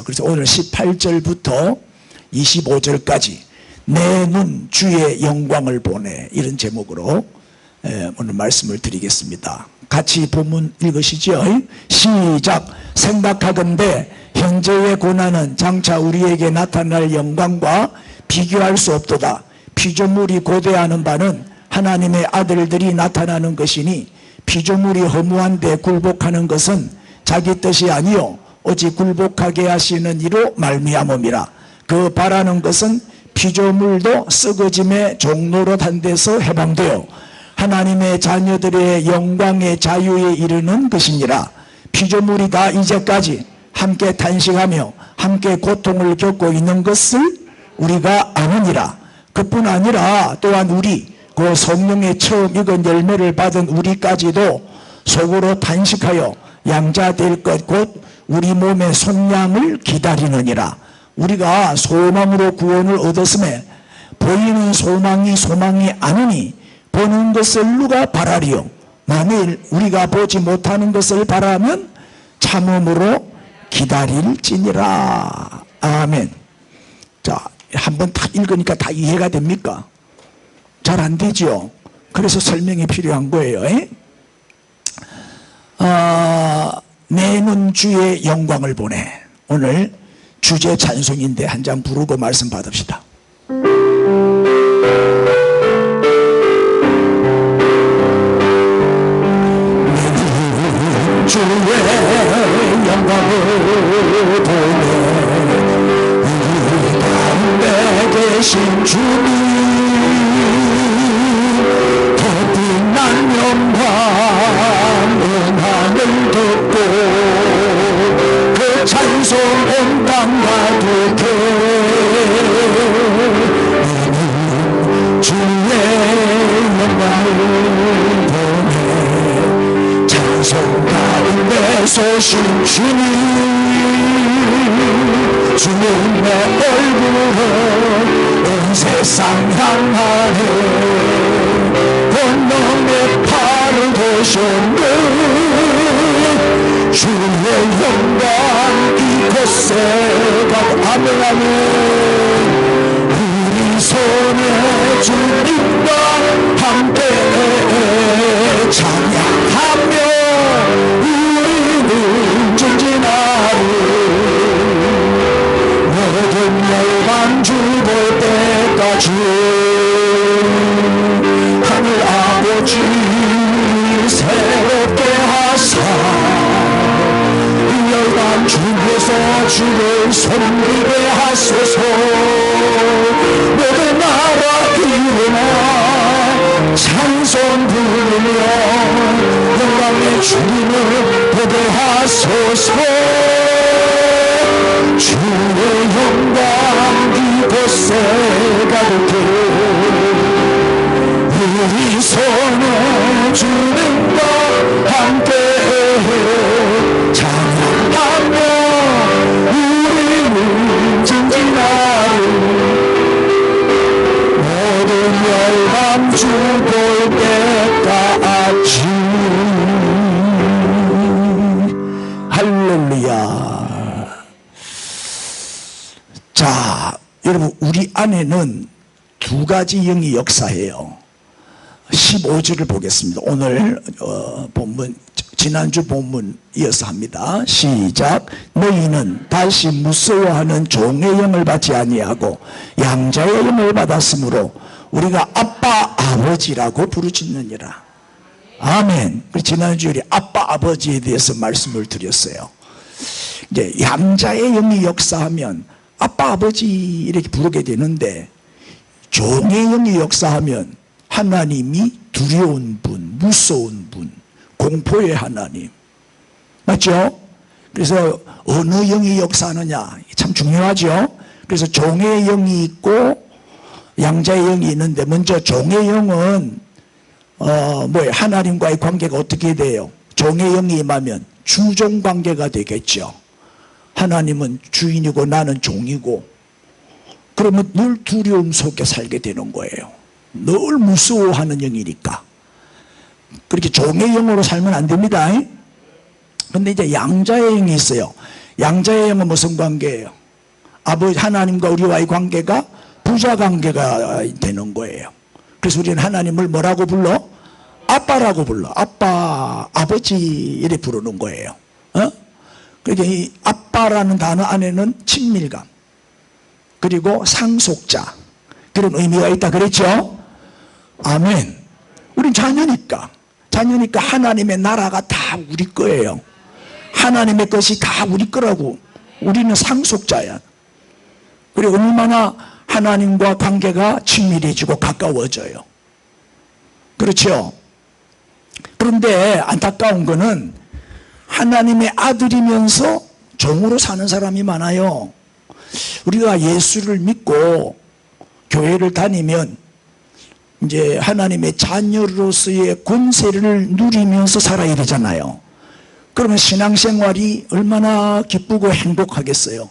그래서 오늘 18절부터 25절까지 내 눈 주의 영광을 보네, 이런 제목으로 오늘 말씀을 드리겠습니다. 같이 본문 읽으시죠. 시작. 생각하건대 현재의 고난은 장차 우리에게 나타날 영광과 비교할 수 없도다. 피조물이 고대하는 바는 하나님의 아들들이 나타나는 것이니 피조물이 허무한 데 굴복하는 것은 자기 뜻이 아니요 오직 굴복하게 하시는 이로 말미암음이라. 그 바라는 것은 피조물도 썩어짐의 종노릇한 데서 해방되어 하나님의 자녀들의 영광의 자유에 이르는 것이니라. 피조물이 다 이제까지 함께 탄식하며 함께 고통을 겪고 있는 것을 우리가 아느니라. 그뿐 아니라 또한 우리 그 성령의 처음 익은 열매를 받은 우리까지도 속으로 탄식하여 양자 될 것 곧 우리 몸의 속량을 기다리느니라. 우리가 소망으로 구원을 얻었음에 보이는 소망이 아니니 보는 것을 누가 바라리요. 만일 우리가 보지 못하는 것을 바라면 참음으로 기다릴지니라. 아멘. 자, 한번 다 읽으니까 다 이해가 됩니까? 잘 안 되죠. 그래서 설명이 필요한 거예요. 내 눈 주의 영광을 보네. 오늘 주제 찬송인데 한 장 부르고 말씀 받읍시다. 주의 영광을 보네. 우리 가운데 계신 주님, 더 빛난 영광 은하늘 덮고 그 찬송 온 땅 가득해. 주의 영광을 보네. 찬송 가운데 소신 주님, 주님의 얼굴은 온 세상 향하네. 권능의 팔을 드셨네. 주의 영광 이곳에 가고. 아멘 아멘. 우리 손에 주님과 함께 찬양하며 우리는 전진하리. 모든 열방 주볼 때까지 하늘 아버지 새롭게 하사 열방 중에서 주를 섬기게 하소서. 모든 나라 일어나 찬송 부르며 영광의 주님을 보게 하소서. 주의 영광 이곳에 가득해. 우리 손에 주님과 함께 찬양하며 우리는 전진하리. 모든 열방 주볼 때까지. 할렐루야. 자, 여러분, 우리 안에는 두 가지 영이 역사해요. 15절을 보겠습니다. 오늘 본문, 지난주 본문 이어서 합니다. 시작. 너희는 다시 무서워하는 종의 영을 받지 아니하고 양자의 영을 받았으므로 우리가 아빠 아버지라고 부르짖느니라. 아멘. 지난주에 아빠 아버지에 대해서 말씀을 드렸어요. 이제 양자의 영이 역사하면 아빠 아버지 이렇게 부르게 되는데, 종의 영이 역사하면 하나님이 두려운 분, 무서운 분, 공포의 하나님. 맞죠? 그래서 어느 영이 역사하느냐 참 중요하죠. 그래서 종의 영이 있고 양자의 영이 있는데, 먼저 종의 영은 하나님과의 관계가 어떻게 돼요? 종의 영이 임하면 주종 관계가 되겠죠. 하나님은 주인이고 나는 종이고, 그러면 늘 두려움 속에 살게 되는 거예요. 늘 무서워하는 영이니까. 그렇게 종의 영으로 살면 안 됩니다. 근데 이제 양자의 영이 있어요. 양자의 영은 무슨 관계예요? 아버지 하나님과 우리와의 관계가 부자 관계가 되는 거예요. 그래서 우리는 하나님을 뭐라고 불러? 아빠라고 불러. 아빠, 아버지 이렇게 부르는 거예요. 그러니까 이 아빠라는 단어 안에는 친밀감 그리고 상속자 그런 의미가 있다 그랬죠? 아멘. 우린 자녀니까 하나님의 나라가 다 우리 거예요. 하나님의 것이 다 우리 거라고. 우리는 상속자야. 그리고 얼마나 하나님과 관계가 친밀해지고 가까워져요. 그렇죠? 그런데 안타까운 거는 하나님의 아들이면서 종으로 사는 사람이 많아요. 우리가 예수를 믿고 교회를 다니면 이제 하나님의 자녀로서의 권세를 누리면서 살아야 되잖아요. 그러면 신앙생활이 얼마나 기쁘고 행복하겠어요.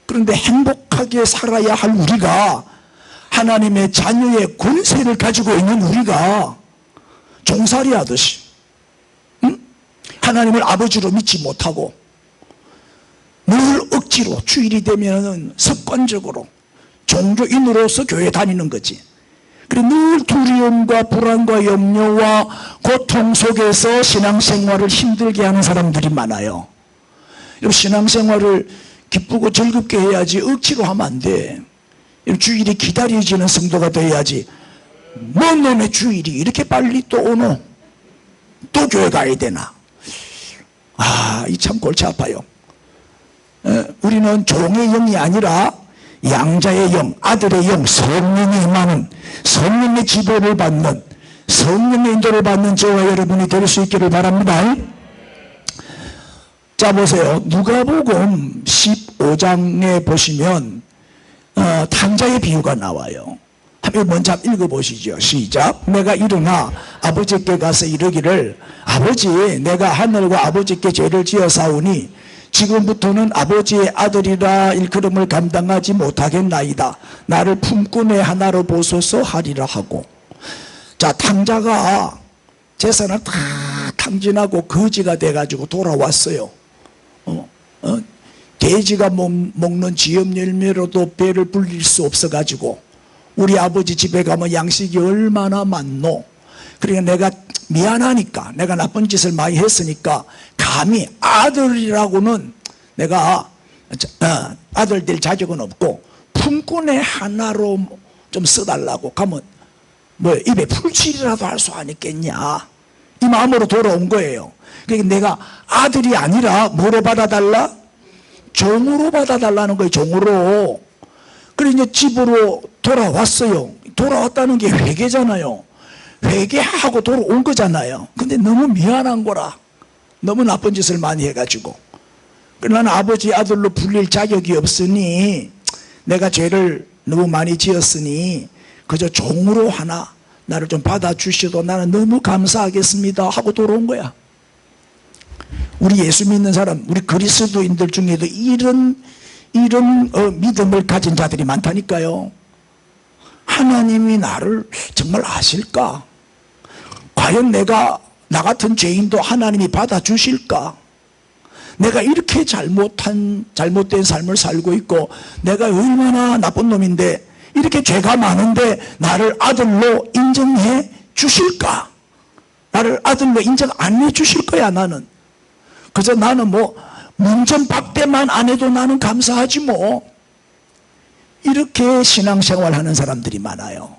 그런데 행복하게 살아야 할 우리가 하나님의 자녀의 권세를 가지고 있는 우리가 종살이 하듯이 하나님을 아버지로 믿지 못하고 늘 억지로 주일이 되면 습관적으로 종교인으로서 교회 다니는 거지. 그래 늘 두려움과 불안과 염려와 고통 속에서 신앙생활을 힘들게 하는 사람들이 많아요. 신앙생활을 기쁘고 즐겁게 해야지 억지로 하면 안 돼. 주일이 기다려지는 성도가 돼야지. 뭐 너네 주일이 이렇게 빨리 또 오노? 또 교회 가야 되나? 이 참 골치 아파요. 우리는 종의 영이 아니라 양자의 영, 아들의 영, 성령이 임하는, 성령의 지도를 받는, 성령의 인도를 받는 저와 여러분이 될 수 있기를 바랍니다. 자 보세요. 누가복음 15장에 보시면 탕자의 비유가 나와요. 한번 먼저 읽어보시죠. 시작. 내가 일어나 아버지께 가서 이르기를 아버지 내가 하늘과 아버지께 죄를 지어사오니 지금부터는 아버지의 아들이라 일컬음을 감당하지 못하겠나이다. 나를 품꾼의 하나로 보소서 하리라 하고. 자 탕자가 재산을 다 탕진하고 거지가 돼가지고 돌아왔어요. 돼지가 먹는 지엽 열매로도 배를 불릴 수 없어가지고 우리 아버지 집에 가면 양식이 얼마나 많노. 그러니까 내가 미안하니까 내가 나쁜 짓을 많이 했으니까 감히 아들이라고는 내가 아들 될 자격은 없고 품꾼의 하나로 좀 써달라고 가면 뭐 입에 풀칠이라도 할 수 아니겠냐 이 마음으로 돌아온 거예요. 그러니까 내가 아들이 아니라 뭐로 받아달라? 종으로 받아달라는 거예요. 종으로. 그래서 이제 집으로 돌아왔어요. 돌아왔다는 게 회개잖아요. 회개하고 돌아온 거잖아요. 근데 너무 미안한 거라. 너무 나쁜 짓을 많이 해가지고. 나는 아버지 아들로 불릴 자격이 없으니 내가 죄를 너무 많이 지었으니 그저 종으로 하나 나를 좀 받아주셔도 나는 너무 감사하겠습니다 하고 돌아온 거야. 우리 예수 믿는 사람, 우리 그리스도인들 중에도 이런 믿음을 가진 자들이 많다니까요. 하나님이 나를 정말 아실까? 과연 나 같은 죄인도 하나님이 받아주실까? 내가 이렇게 잘못된 삶을 살고 있고 내가 얼마나 나쁜 놈인데 이렇게 죄가 많은데 나를 아들로 인정해 주실까? 나를 아들로 인정 안 해 주실 거야 나는. 그래서 나는 뭐 문전박대만 안 해도 나는 감사하지 뭐. 이렇게 신앙생활 하는 사람들이 많아요.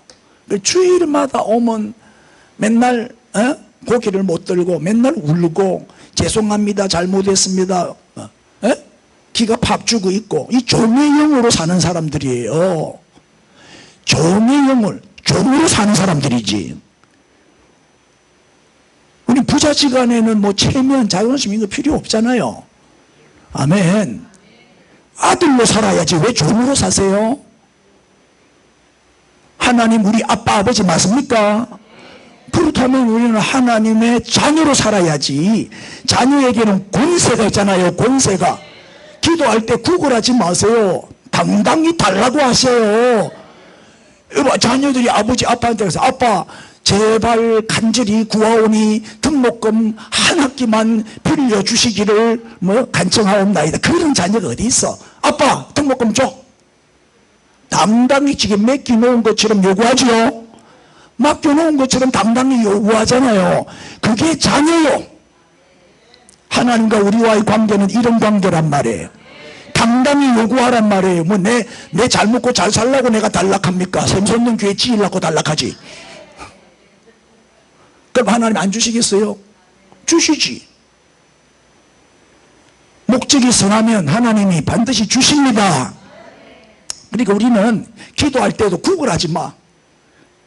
주일마다 오면 맨날 고기를 못 들고 맨날 울고 죄송합니다 잘못했습니다 기가 밥 주고 있고 이 종의 영으로 사는 사람들이에요. 종의 종으로 사는 사람들이지. 우리 부자지간에는 뭐 체면 자존심 이거 필요 없잖아요. 아멘. 아들로 살아야지 왜 종으로 사세요? 하나님 우리 아빠 아버지 맞습니까? 그렇다면 우리는 하나님의 자녀로 살아야지. 자녀에게는 권세가 있잖아요. 권세가. 기도할 때 구걸하지 마세요. 당당히 달라고 하세요. 자녀들이 아버지 아빠한테 가서 아빠 제발 간절히 구하오니 등록금 한 학기만 빌려주시기를 간청하옵나이다. 그런 자녀가 어디 있어? 아빠 등록금 줘. 당당히 지금 맡겨놓은 것처럼 요구하지요. 맡겨놓은 것처럼 당당히 요구하잖아요. 그게 자녀요. 하나님과 우리와의 관계는 이런 관계란 말이에요. 당당히 요구하란 말이에요. 내 잘 먹고 잘 살라고 내가 단락합니까? 샘솟는 교회 지으려고 단락하지. 그럼 하나님 안 주시겠어요? 주시지. 목적이 선하면 하나님이 반드시 주십니다. 그러니까 우리는 기도할 때도 구걸하지 마.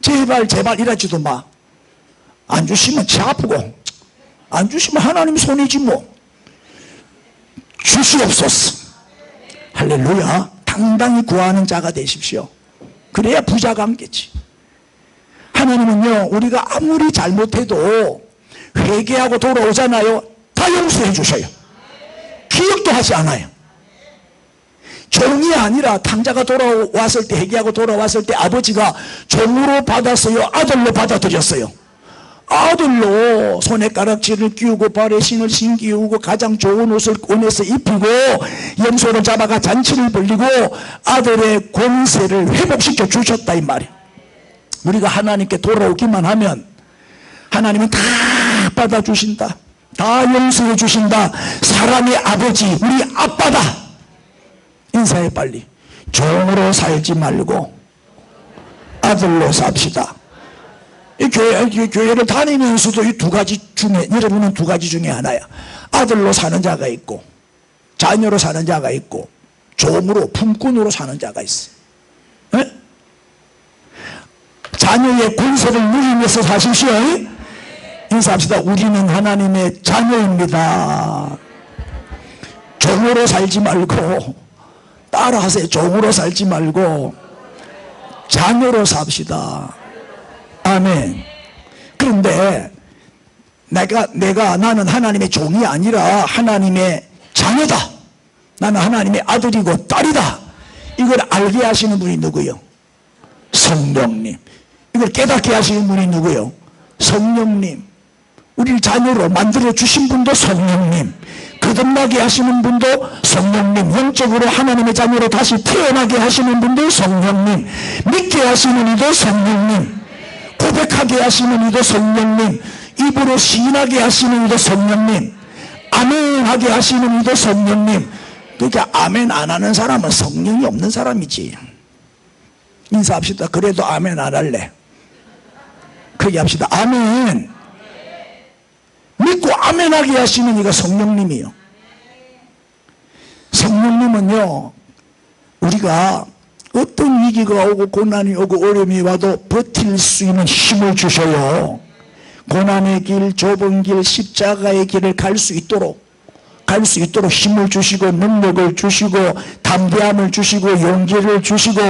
제발 이러지도 마. 안 주시면 치 아프고, 안 주시면 하나님 손이지 뭐. 주시옵소서. 할렐루야. 당당히 구하는 자가 되십시오. 그래야 부자가 함겠지. 하나님은요, 우리가 아무리 잘못해도 회개하고 돌아오잖아요. 다 용서해 주셔요. 기억도 하지 않아요. 종이 아니라 탕자가 돌아왔을 때, 회개하고 돌아왔을 때 아버지가 종으로 받았어요? 아들로 받아들였어요? 아들로. 손에 가락지를 끼우고 발에 신을 신기우고 가장 좋은 옷을 꺼내서 입히고 염소를 잡아가 잔치를 벌리고 아들의 권세를 회복시켜 주셨다 이 말이에요. 우리가 하나님께 돌아오기만 하면 하나님은 다 받아주신다. 다 용서해 주신다. 사람의 아버지, 우리 아빠다. 인사해 빨리. 종으로 살지 말고 아들로 삽시다. 이 교회를 다니면서도 이 두 가지 중에, 여러분은 두 가지 중에 하나야. 아들로 사는 자가 있고 자녀로 사는 자가 있고 종으로 품꾼으로 사는 자가 있어요. 네? 자녀의 권세를 누리면서 사십시오. 인사합시다. 우리는 하나님의 자녀입니다. 종으로 살지 말고, 따라하세요. 종으로 살지 말고 자녀로 삽시다. 아멘. 그런데 나는 하나님의 종이 아니라 하나님의 자녀다. 나는 하나님의 아들이고 딸이다. 이걸 알게 하시는 분이 누구요? 성령님. 이걸 깨닫게 하시는 분이 누구요? 성령님. 우리를 자녀로 만들어 주신 분도 성령님. 거듭나게 하시는 분도 성령님. 영적으로 하나님의 자녀로 다시 태어나게 하시는 분도 성령님. 믿게 하시는 이도 성령님. 고백하게 하시는 이도 성령님. 입으로 시인하게 하시는 이도 성령님. 아멘 하게 하시는 이도 성령님. 그러니까 아멘 안 하는 사람은 성령이 없는 사람이지. 인사합시다. 그래도 아멘 안 할래. 크게 합시다. 아멘. 믿고 아멘 하게 하시는 이가 성령님이요. 성령님은요, 우리가 어떤 위기가 오고 고난이 오고 어려움이 와도 버틸 수 있는 힘을 주셔요. 고난의 길, 좁은 길, 십자가의 길을 갈 수 있도록 힘을 주시고 능력을 주시고 담대함을 주시고 용기를 주시고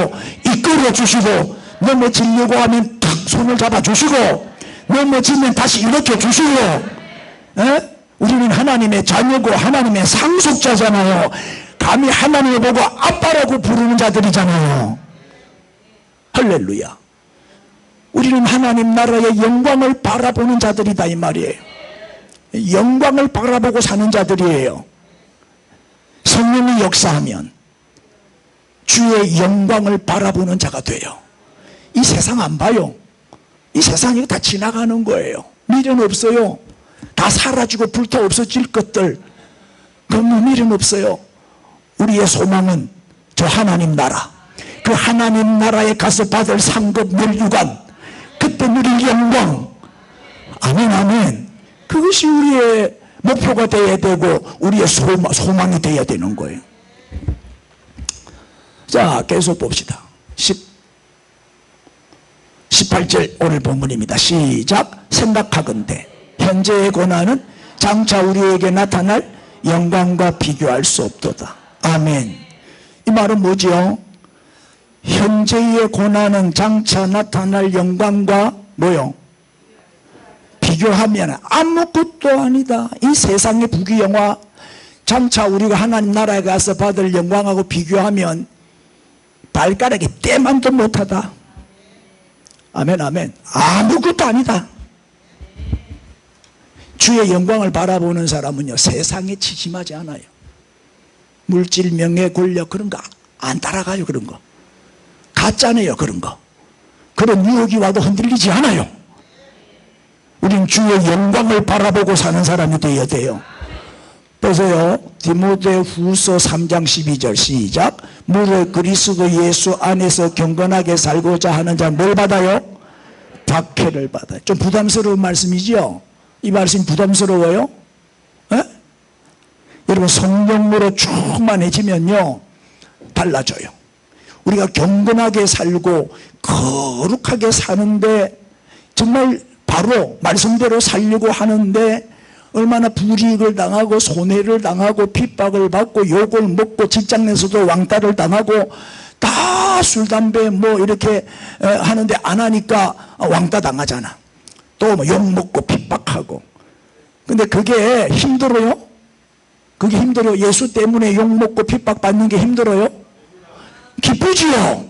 이끌어 주시고, 넘어지려고 하면 탁 손을 잡아 주시고 넘어지면 다시 일으켜 주시고. 우리는 하나님의 자녀고 하나님의 상속자잖아요. 감히 하나님을 보고 아빠라고 부르는 자들이잖아요. 할렐루야. 우리는 하나님 나라의 영광을 바라보는 자들이다 이 말이에요. 영광을 바라보고 사는 자들이에요. 성령이 역사하면 주의 영광을 바라보는 자가 돼요. 이 세상 안 봐요. 이 세상이 다 지나가는 거예요. 미련 없어요. 다 사라지고 불타 없어질 것들, 그런 미련 없어요. 우리의 소망은 저 하나님 나라, 그 하나님 나라에 가서 받을 상급 멸류관, 그때 누릴 영광. 아멘 아멘. 그것이 우리의 목표가 되어야 되고 우리의 소망이 되어야 되는 거예요. 자, 계속 봅시다. 18절 오늘 본문입니다. 시작. 생각하건대 현재의 고난은 장차 우리에게 나타날 영광과 비교할 수 없도다. 아멘. 이 말은 뭐지요? 현재의 고난은 장차 나타날 영광과 뭐요? 비교하면 아무것도 아니다. 이 세상의 부귀영화, 장차 우리가 하나님 나라에 가서 받을 영광하고 비교하면 발가락에 때만도 못하다. 아멘, 아멘. 아무것도 아니다. 주의 영광을 바라보는 사람은요, 세상에 치심하지 않아요. 물질, 명예, 권력 그런 거 안 따라가요. 그런 거 가짜네요. 그런 거, 그런 유혹이 와도 흔들리지 않아요. 우린 주의 영광을 바라보고 사는 사람이 되어야 돼요. 보세요. 디모데후서 3장 12절 시작. 무릇 그리스도 예수 안에서 경건하게 살고자 하는 자 뭘 받아요? 박해를 받아요. 좀 부담스러운 말씀이죠. 이 말씀이 부담스러워요? 에? 여러분, 성령으로 충만해지면요 달라져요. 우리가 경건하게 살고 거룩하게 사는데, 정말 바로 말씀대로 살려고 하는데 얼마나 불이익을 당하고 손해를 당하고 핍박을 받고 욕을 먹고 직장 내에서도 왕따를 당하고 다 술, 담배 뭐 이렇게 하는데 안 하니까 왕따 당하잖아. 또 뭐 욕 먹고 핍박하고. 근데 그게 힘들어요? 그게 힘들어요? 예수 때문에 욕 먹고 핍박 받는 게 힘들어요? 기쁘지요?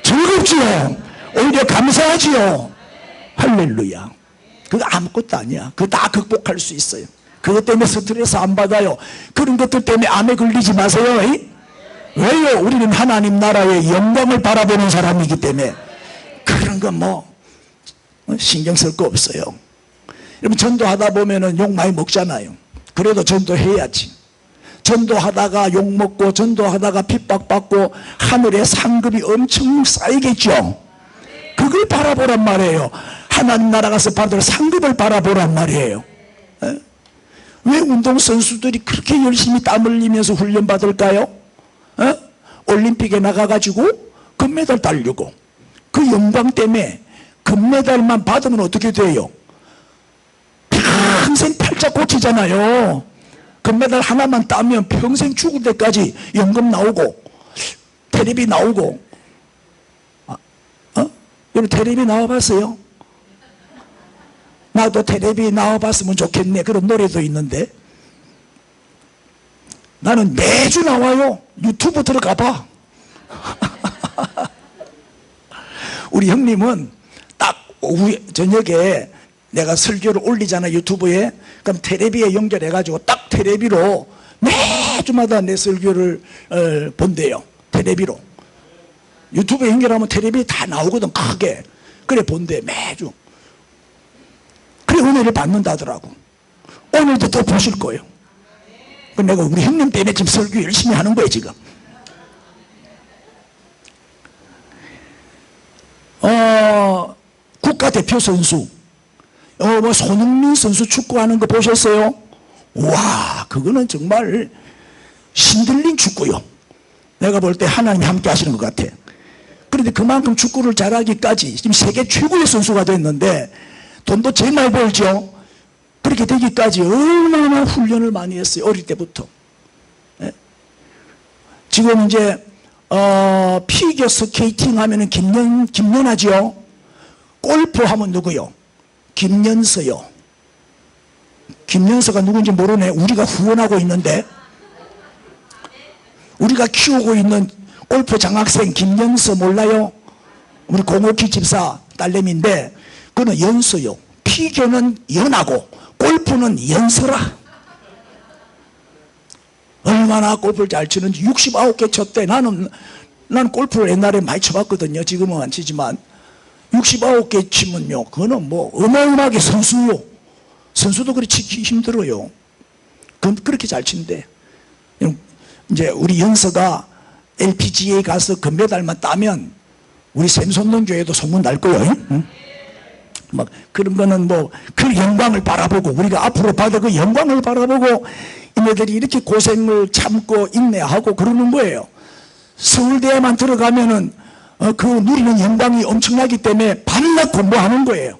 즐겁지요? 오히려 감사하지요? 할렐루야. 그거 아무것도 아니야. 그거 다 극복할 수 있어요. 그것 때문에 스트레스 안 받아요. 그런 것들 때문에 암에 걸리지 마세요. 왜요? 우리는 하나님 나라의 영광을 바라보는 사람이기 때문에 그런 거 뭐 신경 쓸 거 없어요. 여러분, 전도하다 보면은 욕 많이 먹잖아요. 그래도 전도해야지. 전도하다가 욕먹고 전도하다가 핍박받고 하늘에 상급이 엄청 쌓이겠죠. 그걸 바라보란 말이에요. 하나님 나라 가서 받을 상급을 바라보란 말이에요. 에? 왜 운동선수들이 그렇게 열심히 땀 흘리면서 훈련받을까요? 에? 올림픽에 나가가지고 금메달 따려고. 그 영광 때문에 금메달만 받으면 어떻게 돼요? 평생 팔자 고치잖아요. 금메달 하나만 따면 평생 죽을 때까지 연금 나오고 텔레비 나오고. 여러분, 텔레비 나와봤어요? 나도 텔레비 나와봤으면 좋겠네. 그런 노래도 있는데 나는 매주 나와요. 유튜브 들어가봐. 우리 형님은 딱 오후 저녁에 내가 설교를 올리잖아, 유튜브에. 그럼 텔레비에 연결해가지고 딱 텔레비로 매주마다 내 설교를 본대요. 텔레비로. 유튜브에 연결하면 텔레비 다 나오거든, 크게. 그래 본대, 매주. 그래 은혜를 받는다더라고. 오늘도 또 보실 거예요. 내가 우리 형님 때문에 지금 설교 열심히 하는 거예요, 지금. 국가대표 선수, 뭐 손흥민 선수 축구하는 거 보셨어요? 와, 그거는 정말 신들린 축구요. 내가 볼 때 하나님이 함께 하시는 것 같아. 그런데 그만큼 축구를 잘하기까지 지금 세계 최고의 선수가 됐는데 돈도 제일 많이 벌죠. 그렇게 되기까지 얼마나 훈련을 많이 했어요, 어릴 때부터. 예? 지금 이제 피겨 스케이팅 하면은 김연아죠. 골프 하면 누구요? 김연서요. 김연서가 누군지 모르네. 우리가 후원하고 있는데, 우리가 키우고 있는 골프 장학생 김연서 몰라요? 우리 공옥희 집사 딸내미인데 그는 연서요. 피겨는 연하고 골프는 연서라. 얼마나 골프를 잘 치는지. 69개 쳤대. 나는 골프를 옛날에 많이 쳐봤거든요. 지금은 안 치지만 69개 치면요, 그거는 뭐 어마어마하게 선수요. 선수도 그리 치기 힘들어요. 그렇게 잘 친대. 이제 우리 연서가 LPGA에 가서 금메달만 따면 우리 샘손동교회도 소문 날 거예요. 응? 막 그런 거는 뭐 그 영광을 바라보고, 우리가 앞으로 받을 그 영광을 바라보고 얘네들이 이렇게 고생을 참고 인내하고 그러는 거예요. 서울대에만 들어가면은 그 누리는 영광이 엄청나기 때문에 밤낮 공부하는 거예요.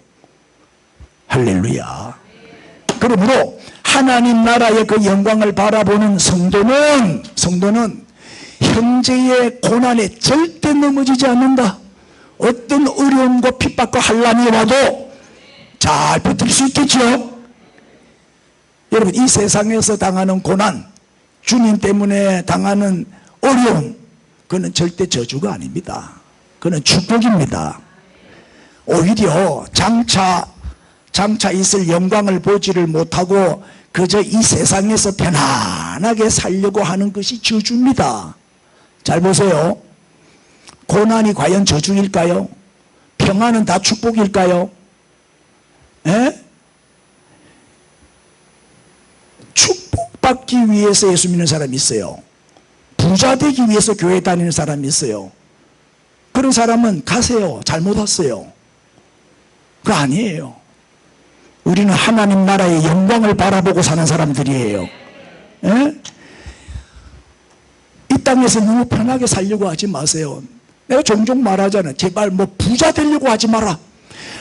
할렐루야. 그러므로 하나님 나라의 그 영광을 바라보는 성도는 현재의 고난에 절대 넘어지지 않는다. 어떤 어려움과 핍박과 환난이 와도 잘 버틸 수 있겠죠. 여러분, 이 세상에서 당하는 고난, 주님 때문에 당하는 어려움, 그건 절대 저주가 아닙니다. 그건 축복입니다. 오히려 장차 있을 영광을 보지를 못하고 그저 이 세상에서 편안하게 살려고 하는 것이 저주입니다. 잘 보세요. 고난이 과연 저주일까요? 평안은 다 축복일까요? 에? 축복받기 위해서 예수 믿는 사람이 있어요. 부자 되기 위해서 교회 다니는 사람이 있어요. 그런 사람은 가세요. 잘못 왔어요. 그거 아니에요. 우리는 하나님 나라의 영광을 바라보고 사는 사람들이에요. 에? 이 땅에서 너무 편하게 살려고 하지 마세요. 내가 종종 말하잖아요. 제발 뭐 부자 되려고 하지 마라.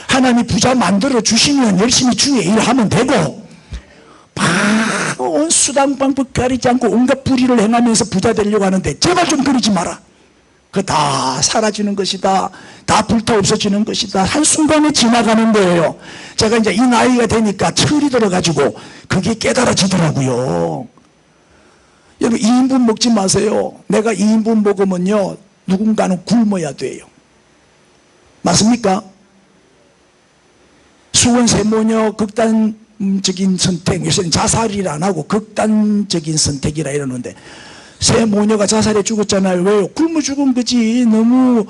하나님이 부자 만들어 주시면 열심히 주의 일하면 되고, 온 수당 방법 가리지 않고 온갖 불의를 행하면서 부자 되려고 하는데 제발 좀 그러지 마라. 그거 다 사라지는 것이다. 다 불타 없어지는 것이다. 한순간에 지나가는 거예요. 제가 이제 이 나이가 되니까 철이 들어가지고 그게 깨달아지더라고요. 여러분 2인분 먹지 마세요. 내가 2인분 먹으면요 누군가는 굶어야 돼요. 맞습니까? 수원 세모녀 극단적인 선택, 요새는 자살이라 안 하고 극단적인 선택이라 이러는데, 세 모녀가 자살해 죽었잖아요. 왜요? 굶어 죽은 거지. 너무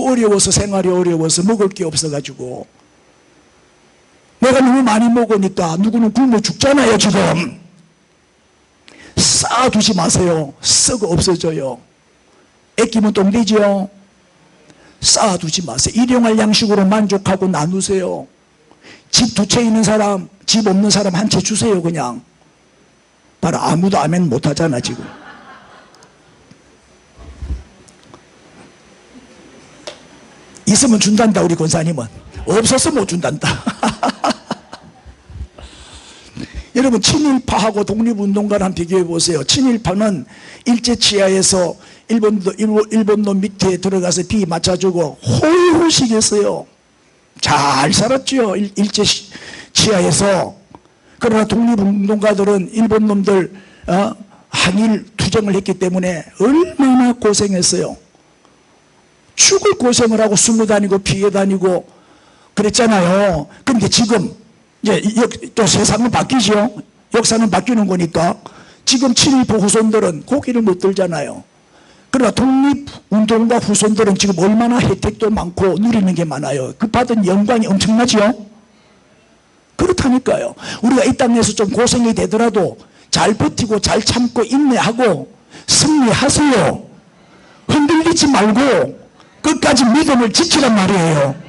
어려워서, 생활이 어려워서 먹을 게 없어가지고. 내가 너무 많이 먹으니까 누구는 굶어 죽잖아요 지금. 쌓아두지 마세요. 썩어 없어져요. 아끼면 똥되지요. 쌓아두지 마세요. 일용할 양식으로 만족하고 나누세요. 집 2채 있는 사람, 집 없는 사람 1채 주세요. 그냥 바로 아무도 아멘 못하잖아 지금. 있으면 준단다. 우리 권사님은 없어서 못 준단다. 여러분 친일파하고 독립운동가랑 비교해 보세요. 친일파는 일제치하에서 일본놈 밑에 들어가서 비 맞춰주고 호의호식했어요. 잘 살았죠 일제치하에서. 그러나 독립운동가들은 일본놈들 항일 투쟁을 했기 때문에 얼마나 고생했어요. 죽을 고생을 하고 숨어 다니고 피해 다니고 그랬잖아요. 그런데 지금 이제 또 세상은 바뀌죠. 역사는 바뀌는 거니까 지금 친일파 후손들은 고기를 못 들잖아요. 그러나 독립운동가 후손들은 지금 얼마나 혜택도 많고 누리는 게 많아요. 그 받은 영광이 엄청나죠. 그렇다니까요. 우리가 이 땅에서 좀 고생이 되더라도 잘 버티고 잘 참고 인내하고 승리하세요. 흔들리지 말고 끝까지 믿음을 지키란 말이에요.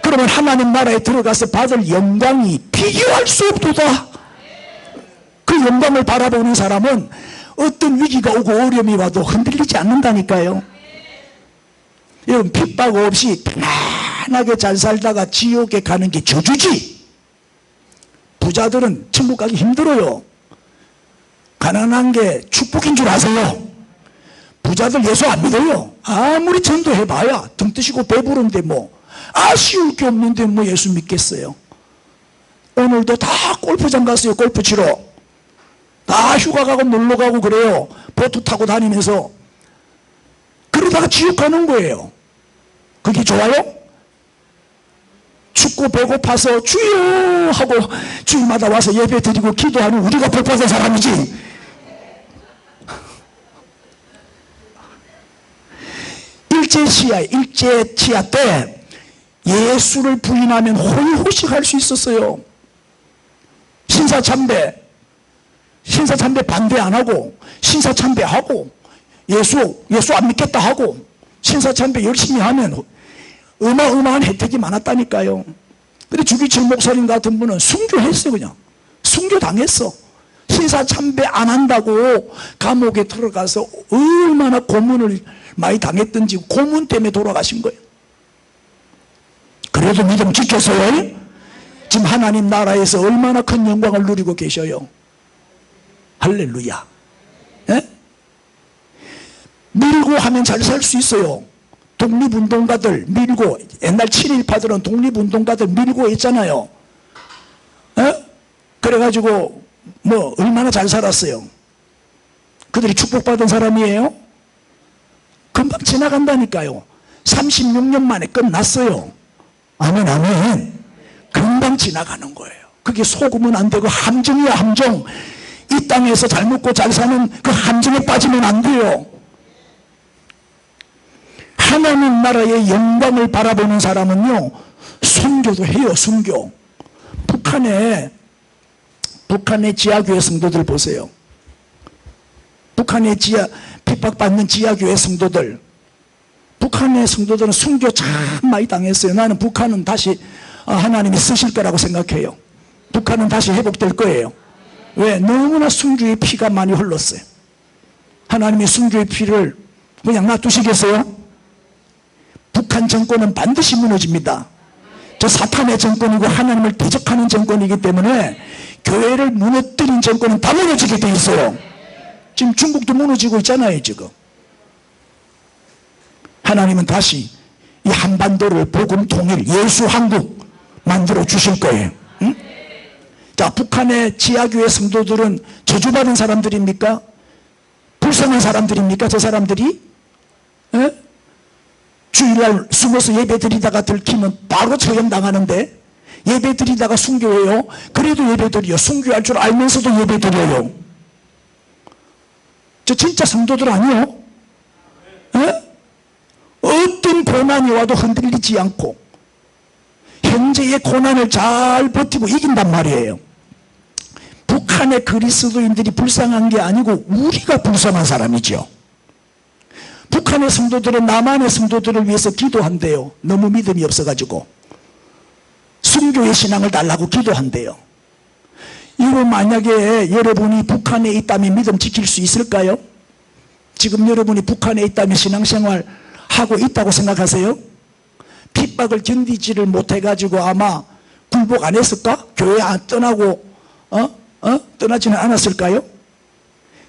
그러면 하나님 나라에 들어가서 받을 영광이 비교할 수 없도다. 그 영광을 바라보는 사람은 어떤 위기가 오고 어려움이 와도 흔들리지 않는다니까요. 여러분 핍박 없이 편안하게 잘 살다가 지옥에 가는 게 저주지. 부자들은 천국 가기 힘들어요. 가난한 게 축복인 줄 아세요? 부자들 예수 안 믿어요. 아무리 전도해봐야 등 뜨시고 배부른데 뭐 아쉬울 게 없는데 뭐 예수 믿겠어요. 오늘도 다 골프장 갔어요. 골프 치러 다 휴가 가고 놀러 가고 그래요. 보트 타고 다니면서. 그러다가 지옥 가는 거예요. 그게 좋아요? 춥고 배고파서 주여 하고 주일마다 와서 예배 드리고 기도하는 우리가 복 받은 사람이지. 일제치하 때 예수를 부인하면 호의호식할 수 있었어요. 신사참배 반대 안 하고 신사참배하고 예수 안 믿겠다 하고 신사참배 열심히 하면 어마어마한 혜택이 많았다니까요. 근데 주기철 목사님 같은 분은 순교했어요. 그냥 순교당했어. 신사참배 안 한다고 감옥에 들어가서 얼마나 고문을 많이 당했던지 고문 때문에 돌아가신 거예요. 그래도 믿음 지켰어요. 지금 하나님 나라에서 얼마나 큰 영광을 누리고 계셔요. 할렐루야. 예? 밀고 하면 잘 살 수 있어요. 독립운동가들 밀고, 옛날 친일파들은 독립운동가들 밀고 있잖아요. 예? 그래가지고 뭐 얼마나 잘 살았어요. 그들이 축복받은 사람이에요. 금방 지나간다니까요. 36년 만에 끝났어요. 아멘, 아멘. 금방 지나가는 거예요. 그게 속으면 안 되고 함정이야, 함정. 이 땅에서 잘 먹고 잘 사는 그 함정에 빠지면 안 돼요. 하나님 나라의 영광을 바라보는 사람은요, 순교도 해요, 순교. 북한의 지하교회 성도들 보세요. 북한의 핍박받는 지하교회 성도들. 북한의 성도들은 순교 참 많이 당했어요. 나는 북한은 다시 하나님이 쓰실 거라고 생각해요. 북한은 다시 회복될 거예요. 왜? 너무나 순교의 피가 많이 흘렀어요. 하나님이 순교의 피를 그냥 놔두시겠어요? 북한 정권은 반드시 무너집니다. 저 사탄의 정권이고 하나님을 대적하는 정권이기 때문에 교회를 무너뜨린 정권은 다 무너지게 돼 있어요. 지금 중국도 무너지고 있잖아요, 지금. 하나님은 다시 이 한반도를 복음 통일, 예수 한국 만들어 주실 거예요. 응? 자, 북한의 지하교회 성도들은 저주받은 사람들입니까? 불쌍한 사람들입니까? 저 사람들이? 에? 주일날 숨어서 예배 드리다가 들키면 바로 처형당하는데, 예배 드리다가 순교해요. 그래도 예배 드려요. 순교할 줄 알면서도 예배 드려요. 저 진짜 성도들 아니요? 에? 어떤 고난이 와도 흔들리지 않고 현재의 고난을 잘 버티고 이긴단 말이에요. 북한의 그리스도인들이 불쌍한 게 아니고 우리가 불쌍한 사람이죠. 북한의 성도들은 남한의 성도들을 위해서 기도한대요. 너무 믿음이 없어가지고 순교의 신앙을 달라고 기도한대요. 이거 만약에 여러분이 북한에 있다면 믿음 지킬 수 있을까요? 지금 여러분이 북한에 있다면 신앙생활 하고 있다고 생각하세요? 핍박을 견디지를 못해가지고 아마 굴복 안 했을까? 교회 안 떠나고 떠나지는 않았을까요?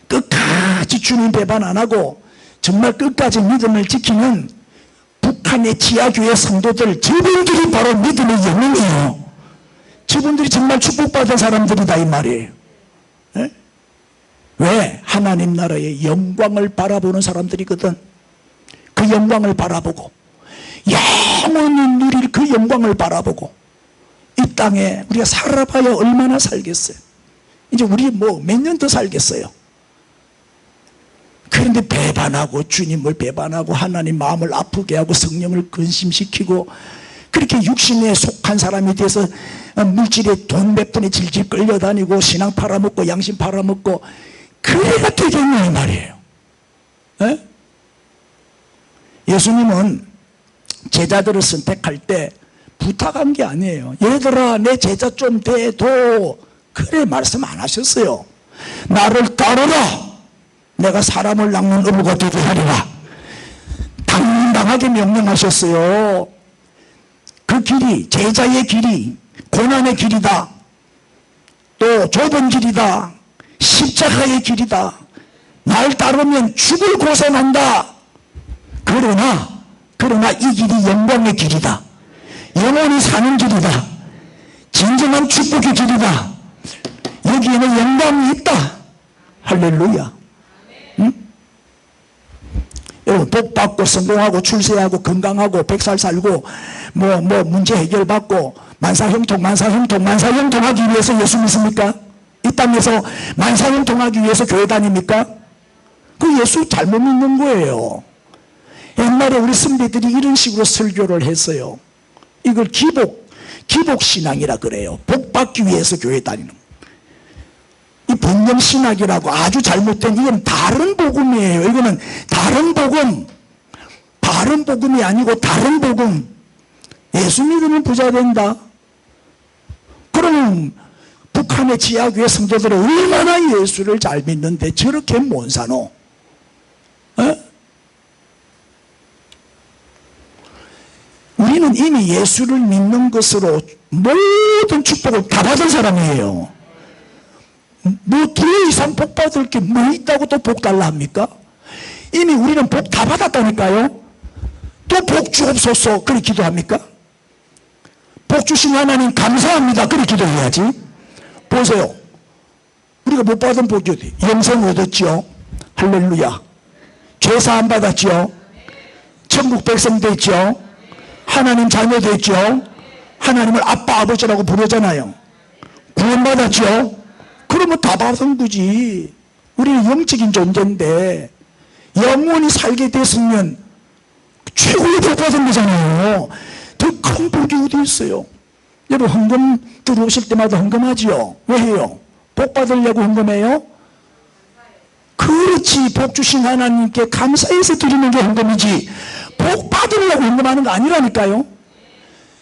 끝까지 주님 배반 안 하고 정말 끝까지 믿음을 지키는 북한의 지하교회 성도들, 저분들이 바로 믿음의 영웅이에요. 저분들이 정말 축복받은 사람들이다 이 말이에요. 에? 왜? 하나님 나라의 영광을 바라보는 사람들이거든. 그 영광을 바라보고 영원히 누릴 그 영광을 바라보고 이 땅에 우리가 살아봐야 얼마나 살겠어요. 이제 우리 뭐 몇 년 더 살겠어요. 그런데 배반하고 주님을 배반하고 하나님 마음을 아프게 하고 성령을 근심시키고 그렇게 육신에 속한 사람이 돼서 물질에 돈 몇 푼에 질질 끌려다니고 신앙 팔아먹고 양심 팔아먹고 그래가 되겠냐 이 말이에요. 에? 예수님은 제자들을 선택할 때 부탁한 게 아니에요. 얘들아 내 제자 좀 돼도 그래 말씀 안 하셨어요. 나를 따르라. 내가 사람을 낚는 어부가 되게 하리라. 당당하게 명령하셨어요. 그 길이 제자의 길이 고난의 길이다. 또 좁은 길이다. 십자가의 길이다. 날 따르면 죽을 고생한다. 그러나 이 길이 영광의 길이다. 영원히 사는 길이다. 진정한 축복의 길이다. 여기에는 영광이 있다. 할렐루야. 응? 여러분 복 받고 성공하고 출세하고 건강하고 100살 살고 뭐 문제 해결받고 만사형통하기 위해서 예수 믿습니까? 이 땅에서 만사형통하기 위해서 교회 다닙니까? 그 예수 잘못 믿는 거예요. 옛날에 우리 선배들이 이런 식으로 설교를 했어요. 이걸 기복신앙이라 그래요. 복 받기 위해서 교회 다니는 거. 이 번영신학이라고 아주 잘못된 이건 다른 복음이에요. 이거는 다른 복음이 아니고 다른 복음. 예수 믿으면 부자 된다. 그러면 북한의 지하교회 성도들은 얼마나 예수를 잘 믿는데 저렇게 못 사노? 우리는 이미 예수를 믿는 것으로 모든 축복을 다 받은 사람이에요. 뭐 더 이상 복 받을 게 뭐 있다고 또 복 달라 합니까? 이미 우리는 복 다 받았다니까요. 또 복 주옵소서 그렇게 기도합니까? 복 주신 하나님 감사합니다 그렇게 기도해야지. 보세요. 우리가 못 받은 복이 어디? 영생 얻었죠. 할렐루야. 죄사함 받았죠. 천국 백성 됐죠. 하나님 자녀 됐죠. 하나님을 아빠 아버지라고 부르잖아요. 구원받았죠? 그러면 다 받은 거지. 우리는 영적인 존재인데 영원히 살게 됐으면 최고의 복 받은 거잖아요. 더 큰 복이 어디 있어요? 여러분 헌금 들어오실 때마다 헌금하지요? 왜 해요? 복 받으려고 헌금해요? 그렇지. 복 주신 하나님께 감사해서 드리는 게 헌금이지 복 받으려고 헌금하는 거 아니라니까요.